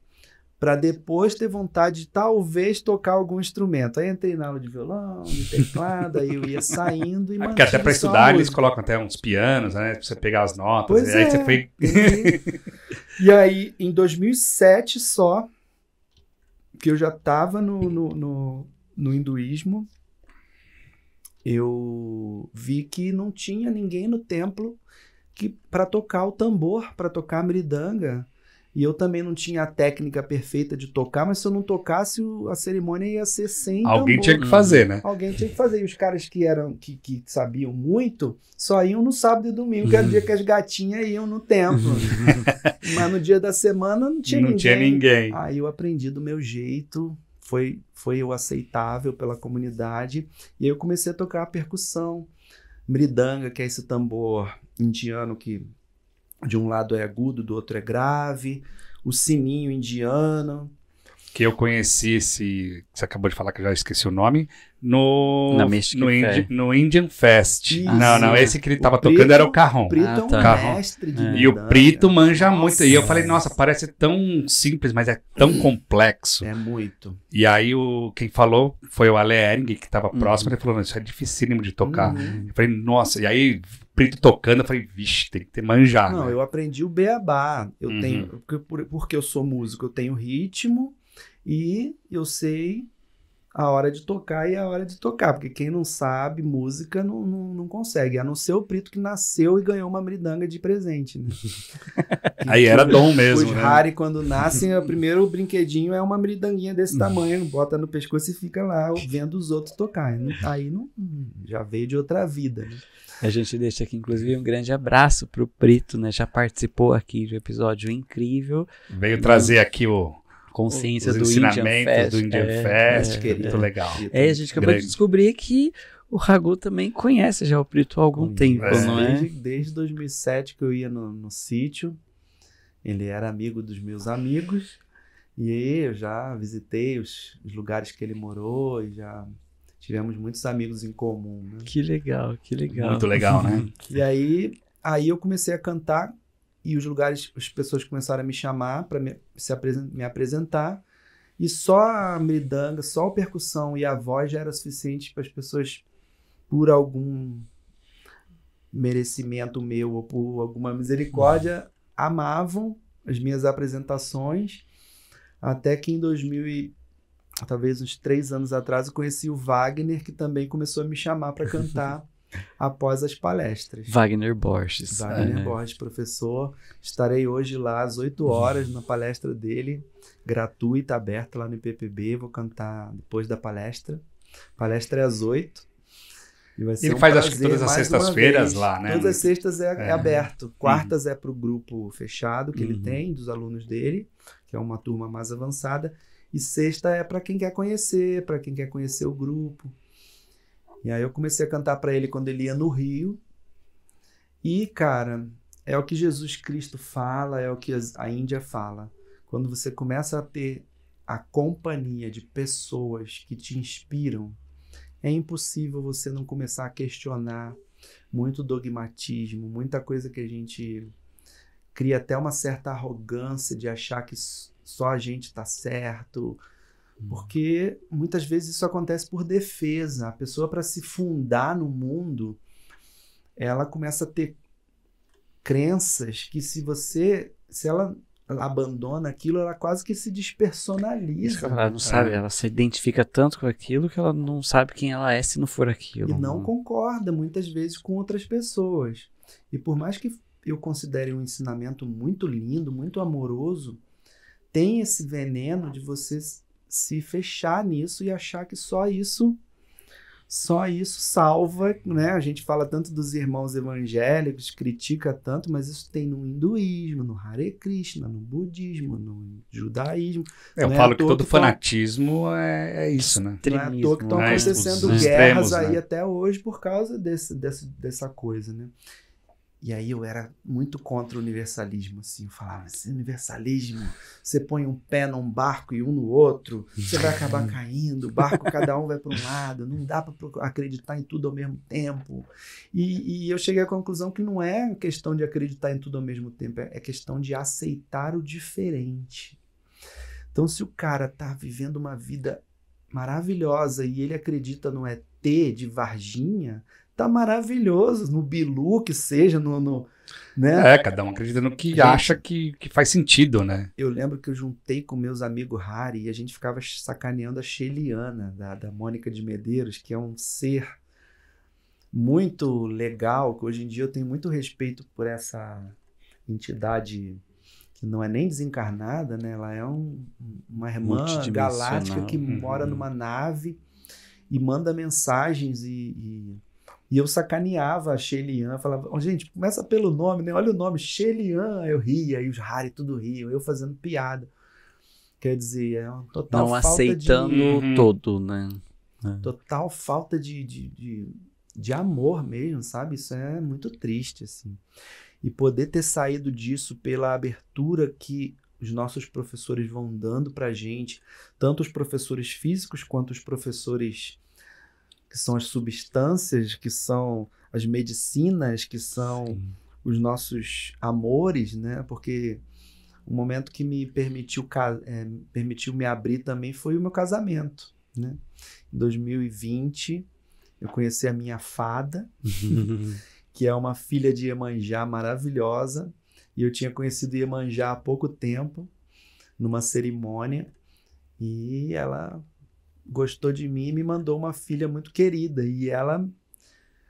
para depois ter vontade de talvez tocar algum instrumento. Aí entrei na aula de violão, de teclado, aí eu ia saindo e mantive. Porque até para estudar eles colocam até uns pianos, né? Pra você pegar as notas. Pois e aí você foi... E aí, em 2007 só, que eu já estava no hinduísmo, eu vi que não tinha ninguém no templo para tocar o tambor, para tocar a mridanga. E eu também não tinha a técnica perfeita de tocar, mas se eu não tocasse, a cerimônia ia ser sem Alguém tambor. tinha que fazer, né? Alguém tinha que fazer. E os caras que sabiam muito, só iam no sábado e domingo, que era o dia que as gatinhas iam no templo. Mas no dia da semana não tinha ninguém. Aí eu aprendi do meu jeito, foi o aceitável pela comunidade. E aí eu comecei a tocar a percussão. Mridanga, que é esse tambor indiano que de um lado é agudo, do outro é grave. O sininho indiano. Que eu conheci você acabou de falar que eu já esqueci o nome, no Indian Fest. Isso. Não, esse que ele tava tocando era o Carrom. O Prito é um mestre de E o Prito manja Nossa. muito. E eu falei, nossa, parece tão simples, mas é tão complexo. É muito. E aí quem falou foi o Ale Ering, que estava próximo, ele falou, isso é dificílimo de tocar. Eu falei, nossa, e aí Prito tocando, eu falei, vixe, tem que ter manjado. Não, né? eu aprendi o beabá. Eu tenho, porque eu sou músico, eu tenho ritmo e eu sei a hora de tocar e a hora de tocar, porque quem não sabe música não consegue, a não ser o Prito que nasceu e ganhou uma mridanga de presente, né? Aí era dom mesmo, os né? Hari, quando nascem, o primeiro brinquedinho é uma mridanguinha desse tamanho, bota no pescoço e fica lá vendo os outros tocar. Aí já veio de outra vida, né? A gente deixa aqui, inclusive, um grande abraço pro Prito, né? Já participou aqui de um episódio incrível. Veio trazer aqui Consciência os do ensinamentos do Indian Fest, querido. muito legal. A gente acabou de descobrir que o Raghu também conhece já o Prito há algum tempo, não é? Desde 2007 que eu ia no sítio, ele era amigo dos meus amigos, e eu já visitei os lugares que ele morou, e já tivemos muitos amigos em comum, né? Que legal, que legal. Muito legal, né? E aí eu comecei a cantar, e as pessoas começaram a me chamar para me apresentar, e só a mridanga, só a percussão e a voz já era suficiente para as pessoas, por algum merecimento meu ou por alguma misericórdia, amavam as minhas apresentações, até que em talvez uns 3 anos atrás, eu conheci o Wagner, que também começou a me chamar para cantar após as palestras. Wagner Borges. Wagner Borges, professor. Estarei hoje lá às 8 horas na palestra dele, gratuita, aberta lá no IPPB. Vou cantar depois da palestra. A palestra é às 8. E vai ser Ele faz acho que todas as sextas-feiras lá, né? Todas as sextas é aberto. Quartas é para o grupo fechado que ele tem, dos alunos dele, que é uma turma mais avançada. E sexta é para quem quer conhecer o grupo. E aí eu comecei a cantar para ele quando ele ia no Rio. E, cara, é o que Jesus Cristo fala, é o que a Índia fala. Quando você começa a ter a companhia de pessoas que te inspiram, é impossível você não começar a questionar muito dogmatismo, muita coisa que a gente cria até uma certa arrogância de achar que só a gente está certo, porque muitas vezes isso acontece por defesa. A pessoa, para se fundar no mundo, ela começa a ter crenças que se ela abandona aquilo, ela quase que se despersonaliza. Ela não sabe, ela se identifica tanto com aquilo que ela não sabe quem ela é se não for aquilo. E não concorda muitas vezes com outras pessoas. E por mais que eu considere um ensinamento muito lindo, muito amoroso, tem esse veneno de você se fechar nisso e achar que só isso salva, né? A gente fala tanto dos irmãos evangélicos, critica tanto, mas isso tem no hinduísmo, no Hare Krishna, no budismo, no judaísmo. Eu falo que todo fanatismo é isso, né? Não é à toa que estão acontecendo guerras aí até hoje por causa dessa coisa, né? E aí eu era muito contra o universalismo, assim, eu falava, esse universalismo, você põe um pé num barco e um no outro, você vai acabar caindo, o barco cada um vai para um lado, não dá para acreditar em tudo ao mesmo tempo. E eu cheguei à conclusão que não é questão de acreditar em tudo ao mesmo tempo, é questão de aceitar o diferente. Então se o cara tá vivendo uma vida maravilhosa e ele acredita no ET de Varginha, tá maravilhoso, no Bilu que seja, né? Cada um acredita no que acha que faz sentido, né? Eu lembro que eu juntei com meus amigos Hari e a gente ficava sacaneando a Sheliana, da Mônica de Medeiros, que é um ser muito legal, que hoje em dia eu tenho muito respeito por essa entidade que não é nem desencarnada, né? Ela é uma irmã galáctica que mora numa nave e manda mensagens e eu sacaneava a Shelian, falava, gente, começa pelo nome, né? Olha o nome, Shelian, eu ria, e os Hari tudo riam, eu fazendo piada. Quer dizer, é uma total não falta aceitando todo, né? Total falta de amor mesmo, sabe? Isso é muito triste, assim. E poder ter saído disso pela abertura que os nossos professores vão dando pra gente, tanto os professores físicos quanto os professores que são as substâncias, que são as medicinas, que são os nossos amores, né? Porque o momento que me permitiu me abrir também foi o meu casamento, né? Em 2020, eu conheci a minha fada, que é uma filha de Iemanjá maravilhosa, e eu tinha conhecido Iemanjá há pouco tempo, numa cerimônia, e ela gostou de mim e me mandou uma filha muito querida. E ela,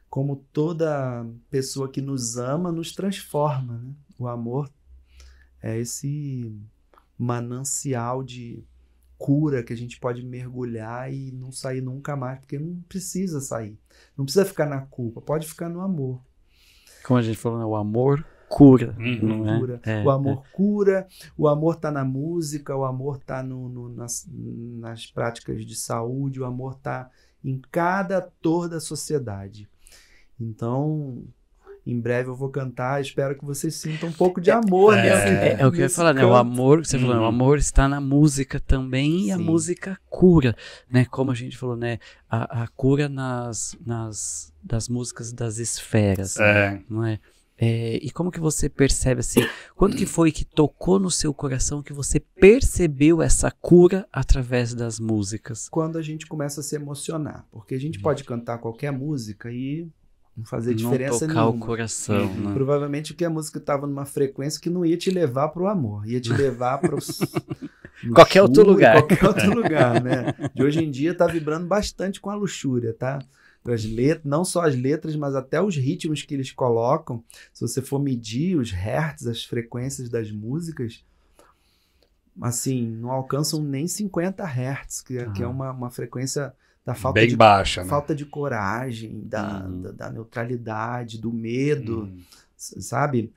como toda pessoa que nos ama, nos transforma, né? O amor é esse manancial de cura que a gente pode mergulhar e não sair nunca mais, porque não precisa sair. Não precisa ficar na culpa, pode ficar no amor. Como a gente falou, né? O amor cura. Não cura. O amor cura, o amor tá na música, o amor tá nas práticas de saúde, o amor tá em cada ator da sociedade. Então, em breve eu vou cantar, espero que vocês sintam um pouco de amor. É o que eu ia falar, né? O amor, você falou, o amor está na música também, e a música cura, né? Como a gente falou, né? A cura das músicas das esferas, não é? E como que você percebe, assim, quando que foi que tocou no seu coração que você percebeu essa cura através das músicas? Quando a gente começa a se emocionar, porque a gente pode cantar qualquer música e não fazer diferença nenhuma. Não tocar o coração, né? Provavelmente porque a música estava numa frequência que não ia te levar para o amor, ia te levar para qualquer outro lugar. Qualquer outro lugar, né? De hoje em dia tá vibrando bastante com a luxúria, tá? As letras, não só as letras, mas até os ritmos que eles colocam. Se você for medir os hertz, as frequências das músicas, assim, não alcançam nem 50 hertz, que é uma frequência da falta bem baixa, falta de coragem, da neutralidade, do medo, sabe?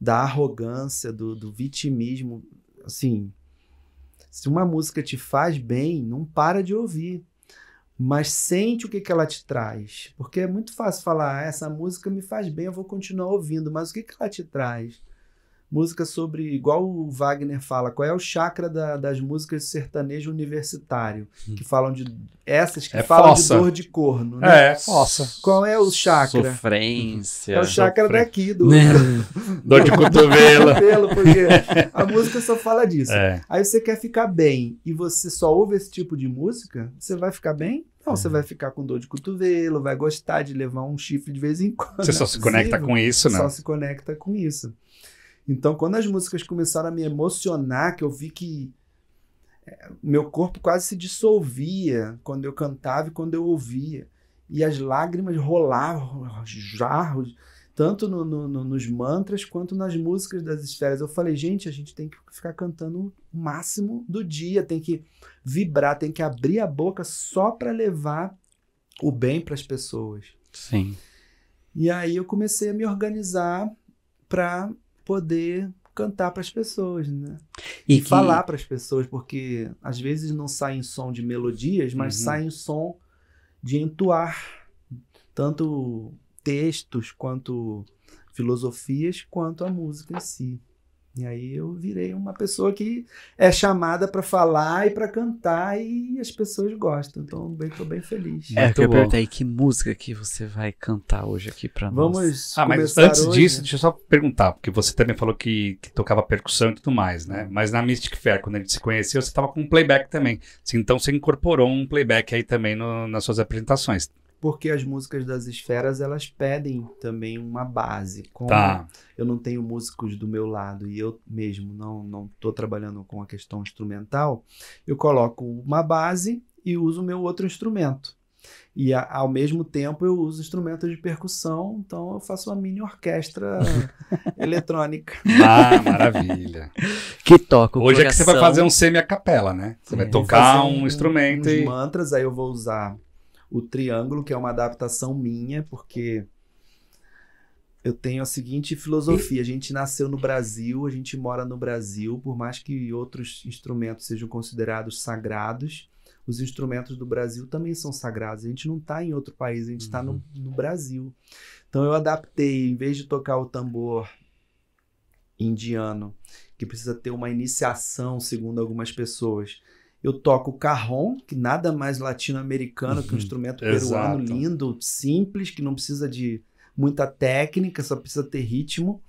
Da arrogância, do vitimismo. Assim, se uma música te faz bem, não para de ouvir. Mas sente o que ela te traz. Porque é muito fácil falar, essa música me faz bem, eu vou continuar ouvindo. Mas o que ela te traz? Música sobre, igual o Wagner fala, qual é o chakra das músicas de sertanejo universitário? Que falam de... Essas que falam fossa. De dor de corno. Né? Fossa. Qual é o chakra? Sofrência. É o chakra daqui. Dor de cotovelo. Porque a música só fala disso. Aí você quer ficar bem e você só ouve esse tipo de música, você vai ficar bem? Não, você vai ficar com dor de cotovelo, vai gostar de levar um chifre de vez em quando. Você só se conecta com isso, né? Só se conecta com isso. Então, quando as músicas começaram a me emocionar, que eu vi que meu corpo quase se dissolvia quando eu cantava e quando eu ouvia. e as lágrimas rolavam, jarros, tanto nos mantras quanto nas músicas das esferas. Eu falei, gente, a gente tem que ficar cantando o máximo do dia, tem que vibrar, tem que abrir a boca só para levar o bem para as pessoas. Sim. E aí eu comecei a me organizar para poder cantar para as pessoas, né? E falar para as pessoas, porque às vezes não sai em som de melodias, mas sai em som de entoar tanto textos, quanto filosofias, quanto a música em si. E aí eu virei uma pessoa que é chamada para falar e para cantar e as pessoas gostam. Então estou bem feliz. Eu perguntei que música que você vai cantar hoje aqui para nós. Vamos mas antes disso, deixa eu só perguntar, porque você também falou que tocava percussão e tudo mais, né? Mas na Mystic Fair, quando a gente se conheceu, você estava com um playback também. Então você incorporou um playback aí também nas suas apresentações. Porque as músicas das esferas, elas pedem também uma base. Como eu não tenho músicos do meu lado e eu mesmo não estou trabalhando com a questão instrumental, eu coloco uma base e uso o meu outro instrumento. E ao mesmo tempo eu uso instrumentos de percussão, então eu faço uma mini orquestra eletrônica. Ah, maravilha. Que toca o Hoje coração. É que você vai fazer um semi-a-capela, né? Você vai tocar um instrumento uns mantras, aí eu vou usar o triângulo, que é uma adaptação minha, porque eu tenho a seguinte filosofia: a gente nasceu no Brasil, a gente mora no Brasil, por mais que outros instrumentos sejam considerados sagrados, os instrumentos do Brasil também são sagrados. A gente não está em outro país, a gente está no Brasil. Então eu adaptei, em vez de tocar o tambor indiano, que precisa ter uma iniciação, segundo algumas pessoas, eu toco o cajón, que nada mais latino-americano que um instrumento peruano lindo, simples, que não precisa de muita técnica, só precisa ter ritmo.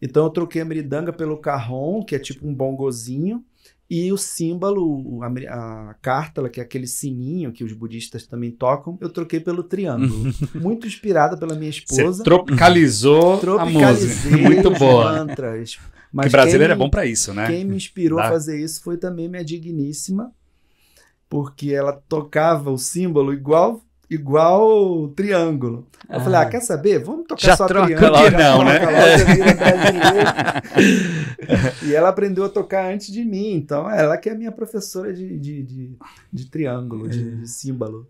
Então eu troquei a meridanga pelo cajón, que é tipo um bongozinho, e o símbolo, a cártala, que é aquele sininho que os budistas também tocam, eu troquei pelo triângulo. Muito inspirada pela minha esposa. Você tropicalizou a música. Muito boa. Mantras. Mas que brasileiro é bom pra isso, né? Quem me inspirou a fazer isso foi também minha digníssima, porque ela tocava o símbolo igual triângulo. Eu falei, quer saber? Vamos tocar só triângulo. Logo não, né? E ela aprendeu a tocar antes de mim, então ela que é a minha professora de triângulo, de símbolo.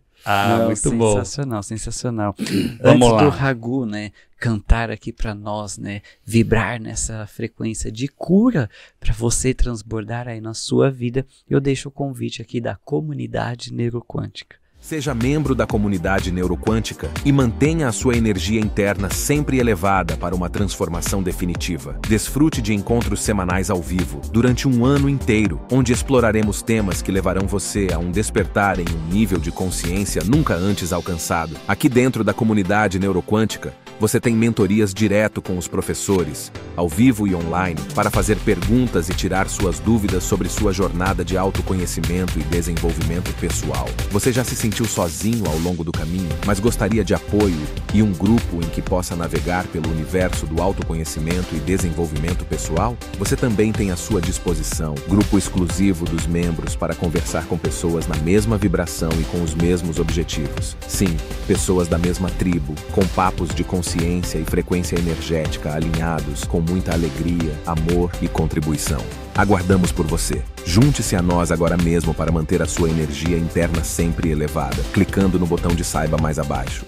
Muito bom. Sensacional, sensacional. Vamos lá. Do Raghu, né, cantar aqui para nós, né, vibrar nessa frequência de cura para você transbordar aí na sua vida, eu deixo o convite aqui da comunidade neuroquântica. Seja membro da comunidade neuroquântica e mantenha a sua energia interna sempre elevada para uma transformação definitiva. Desfrute de encontros semanais ao vivo durante um ano inteiro, onde exploraremos temas que levarão você a um despertar em um nível de consciência nunca antes alcançado. Aqui dentro da comunidade neuroquântica, você tem mentorias direto com os professores, ao vivo e online, para fazer perguntas e tirar suas dúvidas sobre sua jornada de autoconhecimento e desenvolvimento pessoal. Você já se sentiu sozinho ao longo do caminho, mas gostaria de apoio e um grupo em que possa navegar pelo universo do autoconhecimento e desenvolvimento pessoal? Você também tem à sua disposição grupo exclusivo dos membros para conversar com pessoas na mesma vibração e com os mesmos objetivos. Sim, pessoas da mesma tribo, com papos de consciência e frequência energética alinhados com muita alegria, amor e contribuição. Aguardamos por você. Junte-se a nós agora mesmo para manter a sua energia interna sempre elevada, clicando no botão de saiba mais abaixo.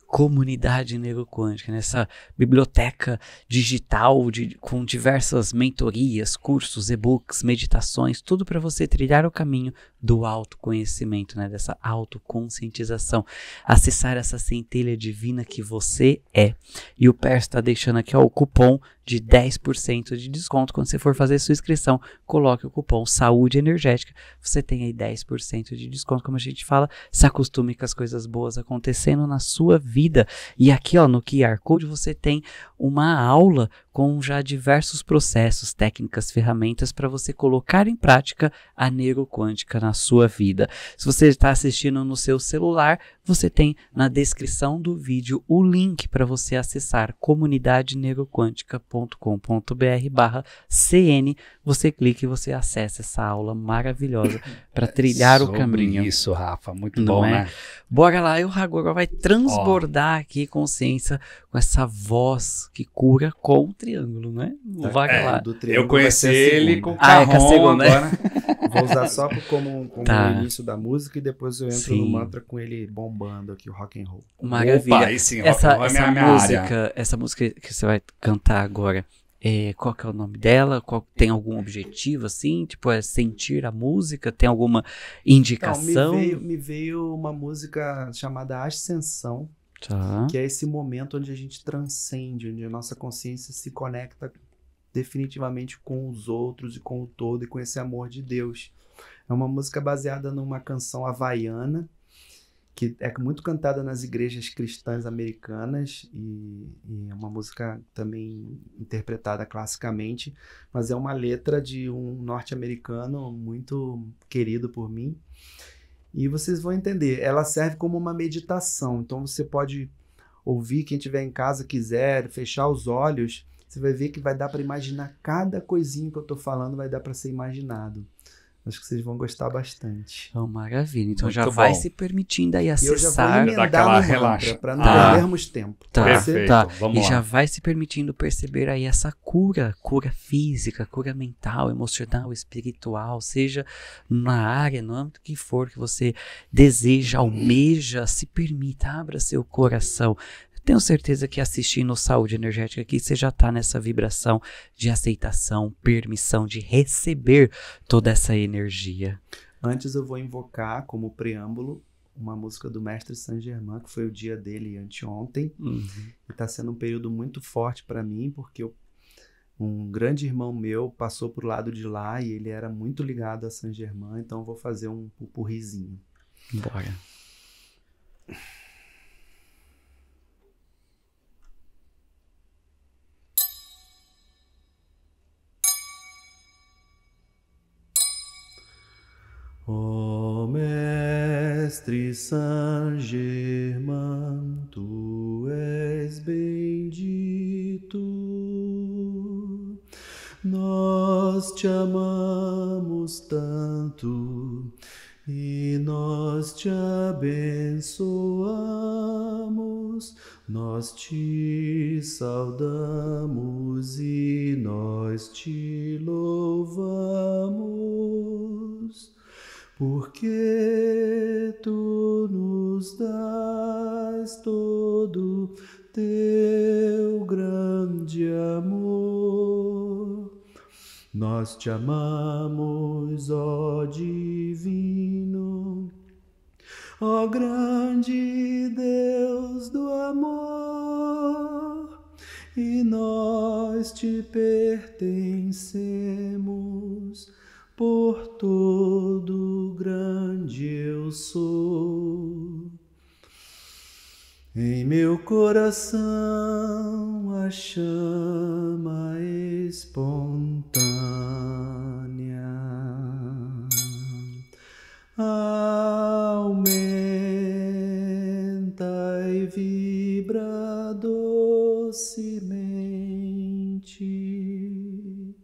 Comunidade neuroquântica, nessa biblioteca digital com diversas mentorias, cursos, e-books, meditações, tudo para você trilhar o caminho do autoconhecimento, né? Dessa autoconscientização, acessar essa centelha divina que você é. E o Pércio está deixando aqui o cupom de 10% de desconto. Quando você for fazer sua inscrição, coloque o cupom Saúde Energética. Você tem aí 10% de desconto. Como a gente fala, se acostume com as coisas boas acontecendo na sua vida. E aqui no QR Code você tem uma aula com já diversos processos, técnicas, ferramentas para você colocar em prática a neuroquântica na sua vida. Se você está assistindo no seu celular, você tem na descrição do vídeo o link para você acessar comunidadeneuroquântica.com. www.elevaçãodecoração.com.br/CN. Você clica e você acessa essa aula maravilhosa para trilhar o caminho. Isso, Rafa, muito Não bom, é? né? Bora lá, e o Rago agora vai transbordar aqui consciência com essa voz que cura com o triângulo, né? Vai lá. Do Eu triângulo conheci vai ser a ele segunda. com o Ah, é com a Carrom segunda, agora. Vou usar só como Tá. o início da música e depois eu entro Sim. no mantra com ele bombando aqui, o rock and roll. Maravilha. Opa, aí sim, essa rock and roll é minha área. essa música que você vai cantar agora, qual que é o nome dela? Tem algum objetivo, assim? Tipo, é sentir a música? Tem alguma indicação? Então, me veio uma música chamada Ascensão, Tá. que é esse momento onde a gente transcende, onde a nossa consciência se conecta definitivamente com os outros e com o todo e com esse amor de Deus. É uma música baseada numa canção havaiana, que é muito cantada nas igrejas cristãs americanas e é uma música também interpretada classicamente, mas é uma letra de um norte-americano muito querido por mim. E vocês vão entender, ela serve como uma meditação, então você pode ouvir, quem estiver em casa quiser, fechar os olhos, você vai ver que vai dar para imaginar cada coisinha que eu estou falando, vai dar para ser imaginado. Acho que vocês vão gostar bastante. Oh, maravilha. Então Muito já vai bom. se permitindo aí E eu já vou acessar. Dá emendar aquela no mantra, relaxa. para não Tá. perdermos tempo. Tá, Pode ser? Perfeito. tá. Vamos E lá. já vai se permitindo perceber aí essa cura física, cura mental, emocional, espiritual, seja na área, no âmbito que for que você deseja, almeja, se permita, abra seu coração. Tenho certeza que assistindo o Saúde Energética aqui, você já está nessa vibração de aceitação, permissão, de receber toda essa energia. Antes eu vou invocar como preâmbulo uma música do Mestre Saint Germain, que foi o dia dele anteontem. E está sendo um período muito forte para mim, porque um grande irmão meu passou pro lado de lá e ele era muito ligado a Saint Germain, então eu vou fazer um pupurrizinho. Bora. Ó Mestre Saint Germain, tu és bendito, nós te amamos tanto e nós te abençoamos, nós te saudamos e nós te louvamos. Porque tu nos dás todo teu grande amor. Nós te amamos, ó Divino, ó grande Deus do amor, e nós te pertencemos. Por todo grande eu sou, em meu coração a chama espontânea aumenta e vibra docemente.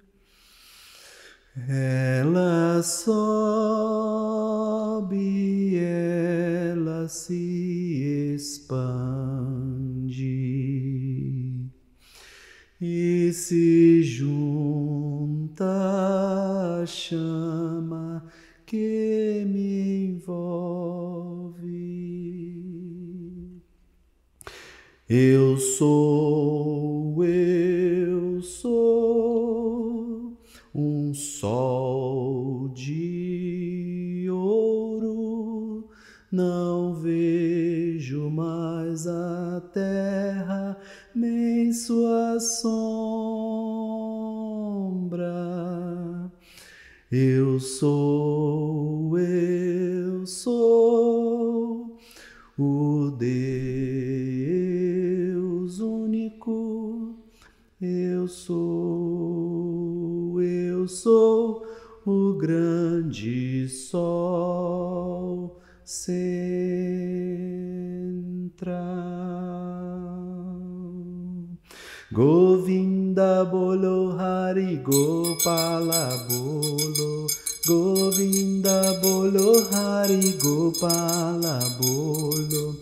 Ela sobe, ela se expande e se junta à chama que me envolve. Eu sou um sol de ouro, não vejo mais a terra nem sua sombra. Eu sou o Deus único, eu sou o grande sol central. Govinda bolo Hari Gopala bolo, Govinda bolo Hari Gopala bolo,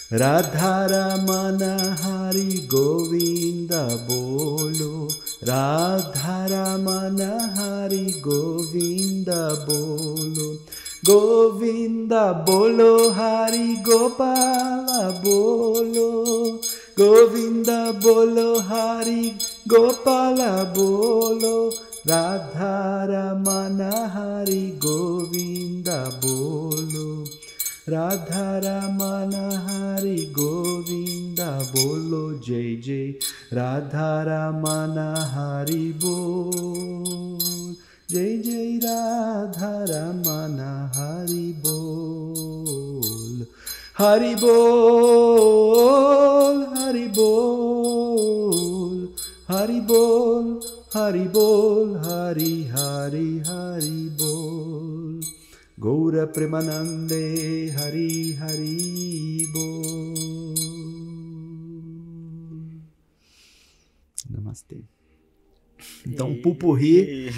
Radharamana Hari Govinda bolo, Radharamana Hari Govinda bolo, Govinda bolo Hari Gopala bolo, Govinda bolo Hari Gopala bolo, Radharamana Hari Govinda bolo, Radharamana Hari Govinda bolo, Jai Jai Radharamana Hari bol, Jai Jai Radharamana Hari bol, Hari bol, Hari bol, Hari bol, Hari bol, Hari Hari Hari bol, Gaura Premanande Hari Hari bol. Namastê. Então, um pupurri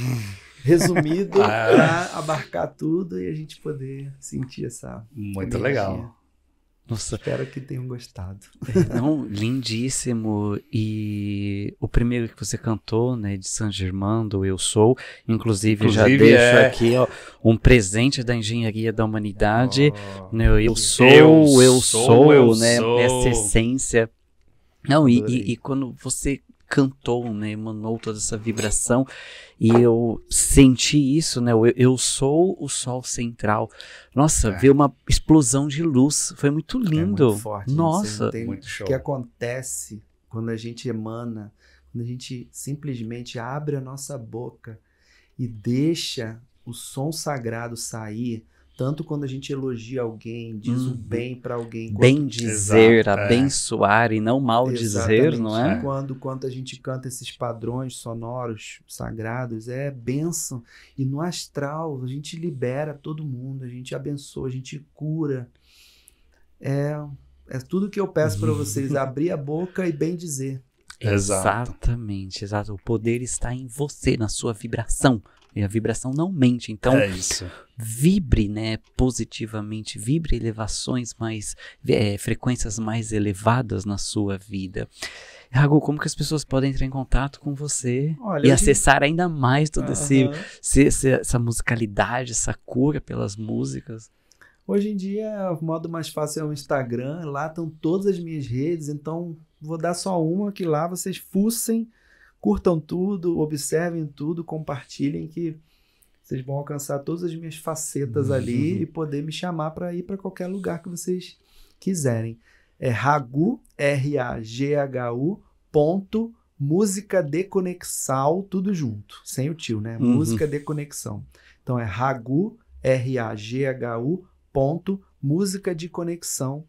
resumido para abarcar tudo e a gente poder sentir essa Muito energia. legal. Nossa, Espero que tenham gostado. não, lindíssimo. E o primeiro que você cantou, né, de San Germain, do Eu Sou, inclusive já deixo aqui, ó, um presente da engenharia da humanidade, né, eu sou, né, essa essência. Não, e quando você cantou, né, emanou toda essa vibração, e eu senti isso, né, eu sou o sol central. Nossa, veio uma explosão de luz, foi muito lindo. É muito forte. Nossa, muito show. O que acontece quando a gente emana, quando a gente simplesmente abre a nossa boca e deixa o som sagrado sair, tanto quando a gente elogia alguém, diz o bem para alguém. Bem dizer, abençoar e não mal dizer, não é? Quando a gente canta esses padrões sonoros sagrados, é bênção. E no astral, a gente libera todo mundo, a gente abençoa, a gente cura. É tudo que eu peço para vocês, abrir a boca e bem dizer. Exatamente, exato. O poder está em você, na sua vibração. E a vibração não mente, então vibre, né, positivamente, vibre elevações mais, frequências mais elevadas na sua vida. Ragu, como que as pessoas podem entrar em contato com você e acessar ainda mais toda essa musicalidade, essa cura pelas músicas? Hoje em dia, o modo mais fácil é o Instagram, lá estão todas as minhas redes, então vou dar só uma, que lá vocês fuçem, curtam tudo, observem tudo, compartilhem, que vocês vão alcançar todas as minhas facetas ali e poder me chamar para ir para qualquer lugar que vocês quiserem. É Ragu, R-A-G-H-U, ponto, música de conexão, tudo junto, sem o tio, né? Música de conexão. Então é Ragu, R-A-G-H-U, ponto, música de conexão,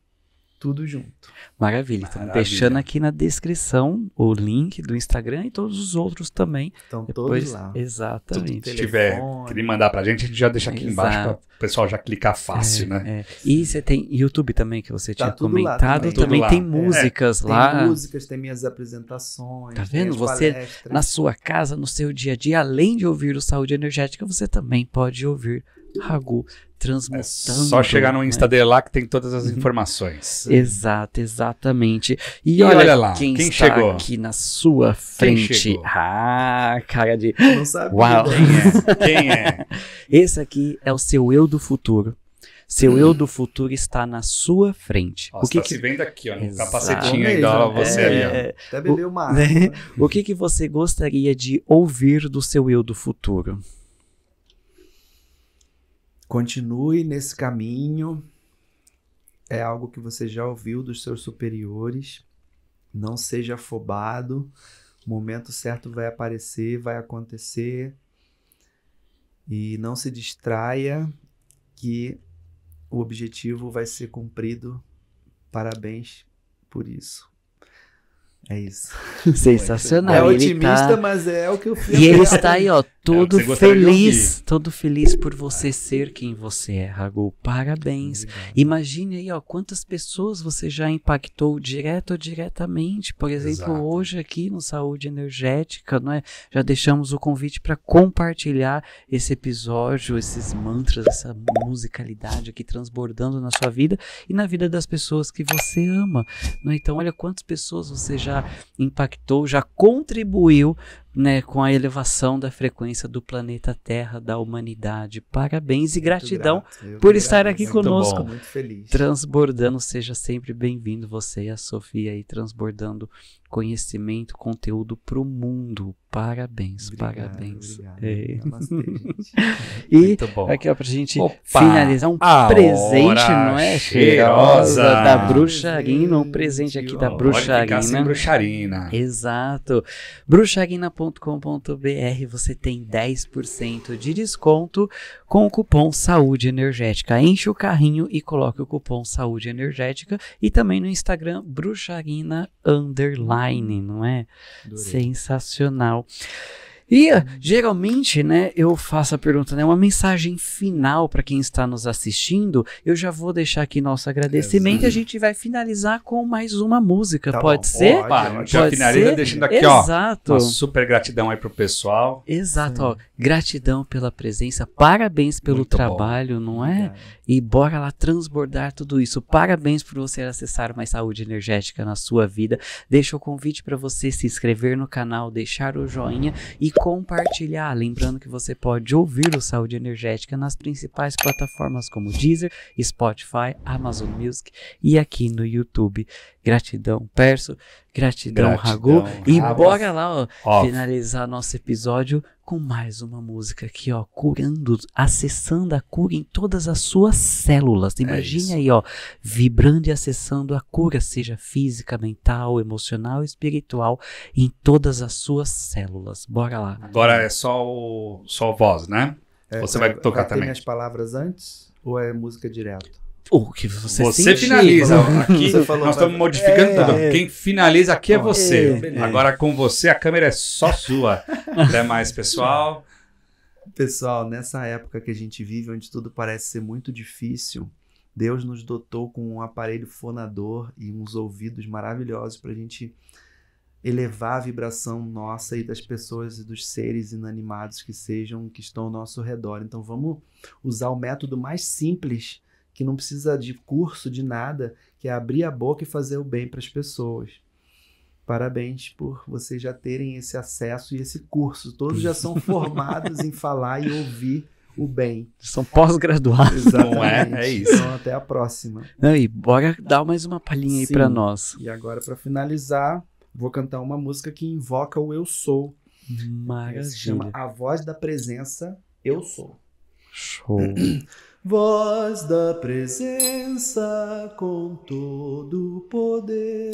tudo junto. Maravilha. Então, deixando aqui na descrição o link do Instagram e todos os outros também. Estão todos lá. Exatamente. Se tiver, querer mandar pra gente, a gente já deixa aqui embaixo para o pessoal já clicar fácil, né? E você tem YouTube também, que você tinha comentado. Também tem músicas lá. Tem músicas, tem minhas apresentações. Tá vendo? Você, na sua casa, no seu dia a dia, além de ouvir o Saúde Energética, você também pode ouvir Ragu transmutando. Só chegar no Insta dele lá que tem todas as informações. Exato, exatamente. E olha lá, quem está chegou aqui na sua frente. Cara de... Não sabia. Uau. Quem é? Esse aqui é o seu eu do futuro. Seu eu do futuro está na sua frente. Nossa, o que se vendo aqui, ó, no capacetinho aí, ó, você ali, ó. Até bebeu uma água. O que você gostaria de ouvir do seu eu do futuro? Continue nesse caminho, é algo que você já ouviu dos seus superiores, não seja afobado, o momento certo vai aparecer, vai acontecer, e não se distraia que o objetivo vai ser cumprido, parabéns por isso. É isso. Sensacional. É otimista, mas é o que eu fiz. E ele está aí, ó, todo feliz por você ser quem você é, Ragul. Parabéns. Obrigado. Imagine aí, ó, quantas pessoas você já impactou direto ou diretamente. Por exemplo, hoje aqui no Saúde Energética, não é? Já deixamos o convite para compartilhar esse episódio, esses mantras, essa musicalidade aqui transbordando na sua vida e na vida das pessoas que você ama. Não é? Então, olha quantas pessoas você já impactou, já contribuiu, né, com a elevação da frequência do planeta Terra, da humanidade. Parabéns e gratidão por estar aqui conosco. Muito feliz. Transbordando, seja sempre bem-vindo você e a Sofia aí, transbordando conhecimento, conteúdo para o mundo. Parabéns, parabéns. E aqui, ó, pra gente finalizar, presente, não é? Cheirosa da Bruxarina, um presente aqui da Bruxarina. Pode ficar sem Bruxarina. Exato. Bruxarina.com.br, você tem 10% de desconto com o cupom Saúde Energética. Enche o carrinho e coloque o cupom Saúde Energética e também no Instagram Bruxarina _, não é? Adorei. Sensacional. E geralmente, né, eu faço a pergunta, né, uma mensagem final para quem está nos assistindo. Eu já vou deixar aqui nosso agradecimento e a gente vai finalizar com mais uma música. Tá pode bom. ser? Pode já finaliza ser? Deixando aqui, exato, ó, uma super gratidão aí pro pessoal. Exato, ó, gratidão pela presença, parabéns pelo muito trabalho, bom. Não é? Obrigado. E bora lá transbordar tudo isso. Parabéns por você acessar mais saúde energética na sua vida. Deixa o convite para você se inscrever no canal, deixar o joinha e compartilhar. Lembrando que você pode ouvir o Saúde Energética nas principais plataformas como Deezer, Spotify, Amazon Music e aqui no YouTube. Gratidão, Perso. Gratidão, Ragul. E bora lá, ó, finalizar nosso episódio com mais uma música aqui, ó, curando, acessando a cura em todas as suas células. Imagine aí, ó, vibrando e acessando a cura, seja física, mental, emocional, espiritual, em todas as suas células. Bora lá. Agora é só voz, né? Você vai tocar também. Tem as palavras antes ou é música direto? O que você finaliza. Aqui nós estamos modificando tudo. Quem finaliza aqui é você. Agora com você a câmera é só sua. Até mais, pessoal. Pessoal, nessa época que a gente vive, onde tudo parece ser muito difícil, Deus nos dotou com um aparelho fonador e uns ouvidos maravilhosos para a gente elevar a vibração nossa e das pessoas e dos seres inanimados que estão ao nosso redor. Então vamos usar o método mais simples, que não precisa de curso, de nada, que é abrir a boca e fazer o bem para as pessoas. Parabéns por vocês já terem esse acesso e esse curso. Todos já são formados em falar e ouvir o bem. São pós-graduados. Não é isso. Então, até a próxima. Não, e bora dar mais uma palhinha aí para nós. E agora, para finalizar, vou cantar uma música que invoca o Eu Sou. Maravilha. Se chama A Voz da Presença, Eu Sou. Show. Voz da presença com todo o poder,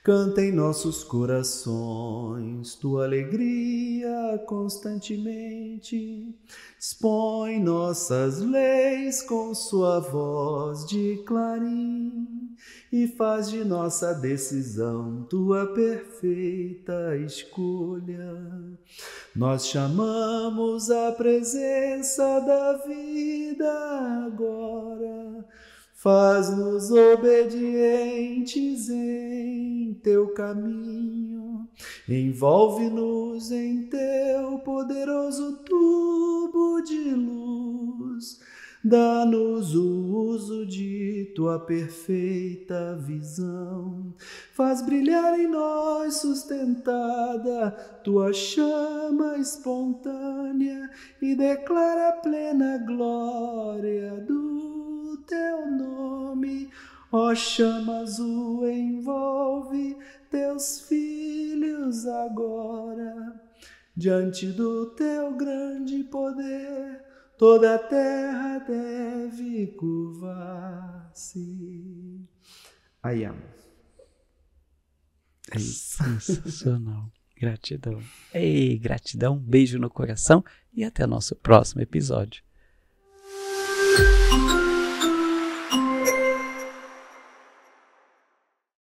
canta em nossos corações tua alegria constantemente, expõe nossas leis com sua voz de clarim e faz de nossa decisão tua perfeita escolha. Nós chamamos a presença da vida agora, faz-nos obedientes em teu caminho, envolve-nos em teu poderoso tubo de luz, dá-nos o uso de tua perfeita visão, faz brilhar em nós sustentada tua chama espontânea e declara a plena glória do teu nome. Ó chama azul, envolve teus filhos agora, diante do teu grande poder. Toda a terra deve curvar-se. Aí, amo. É sensacional. Gratidão. Ei, gratidão, beijo no coração e até nosso próximo episódio.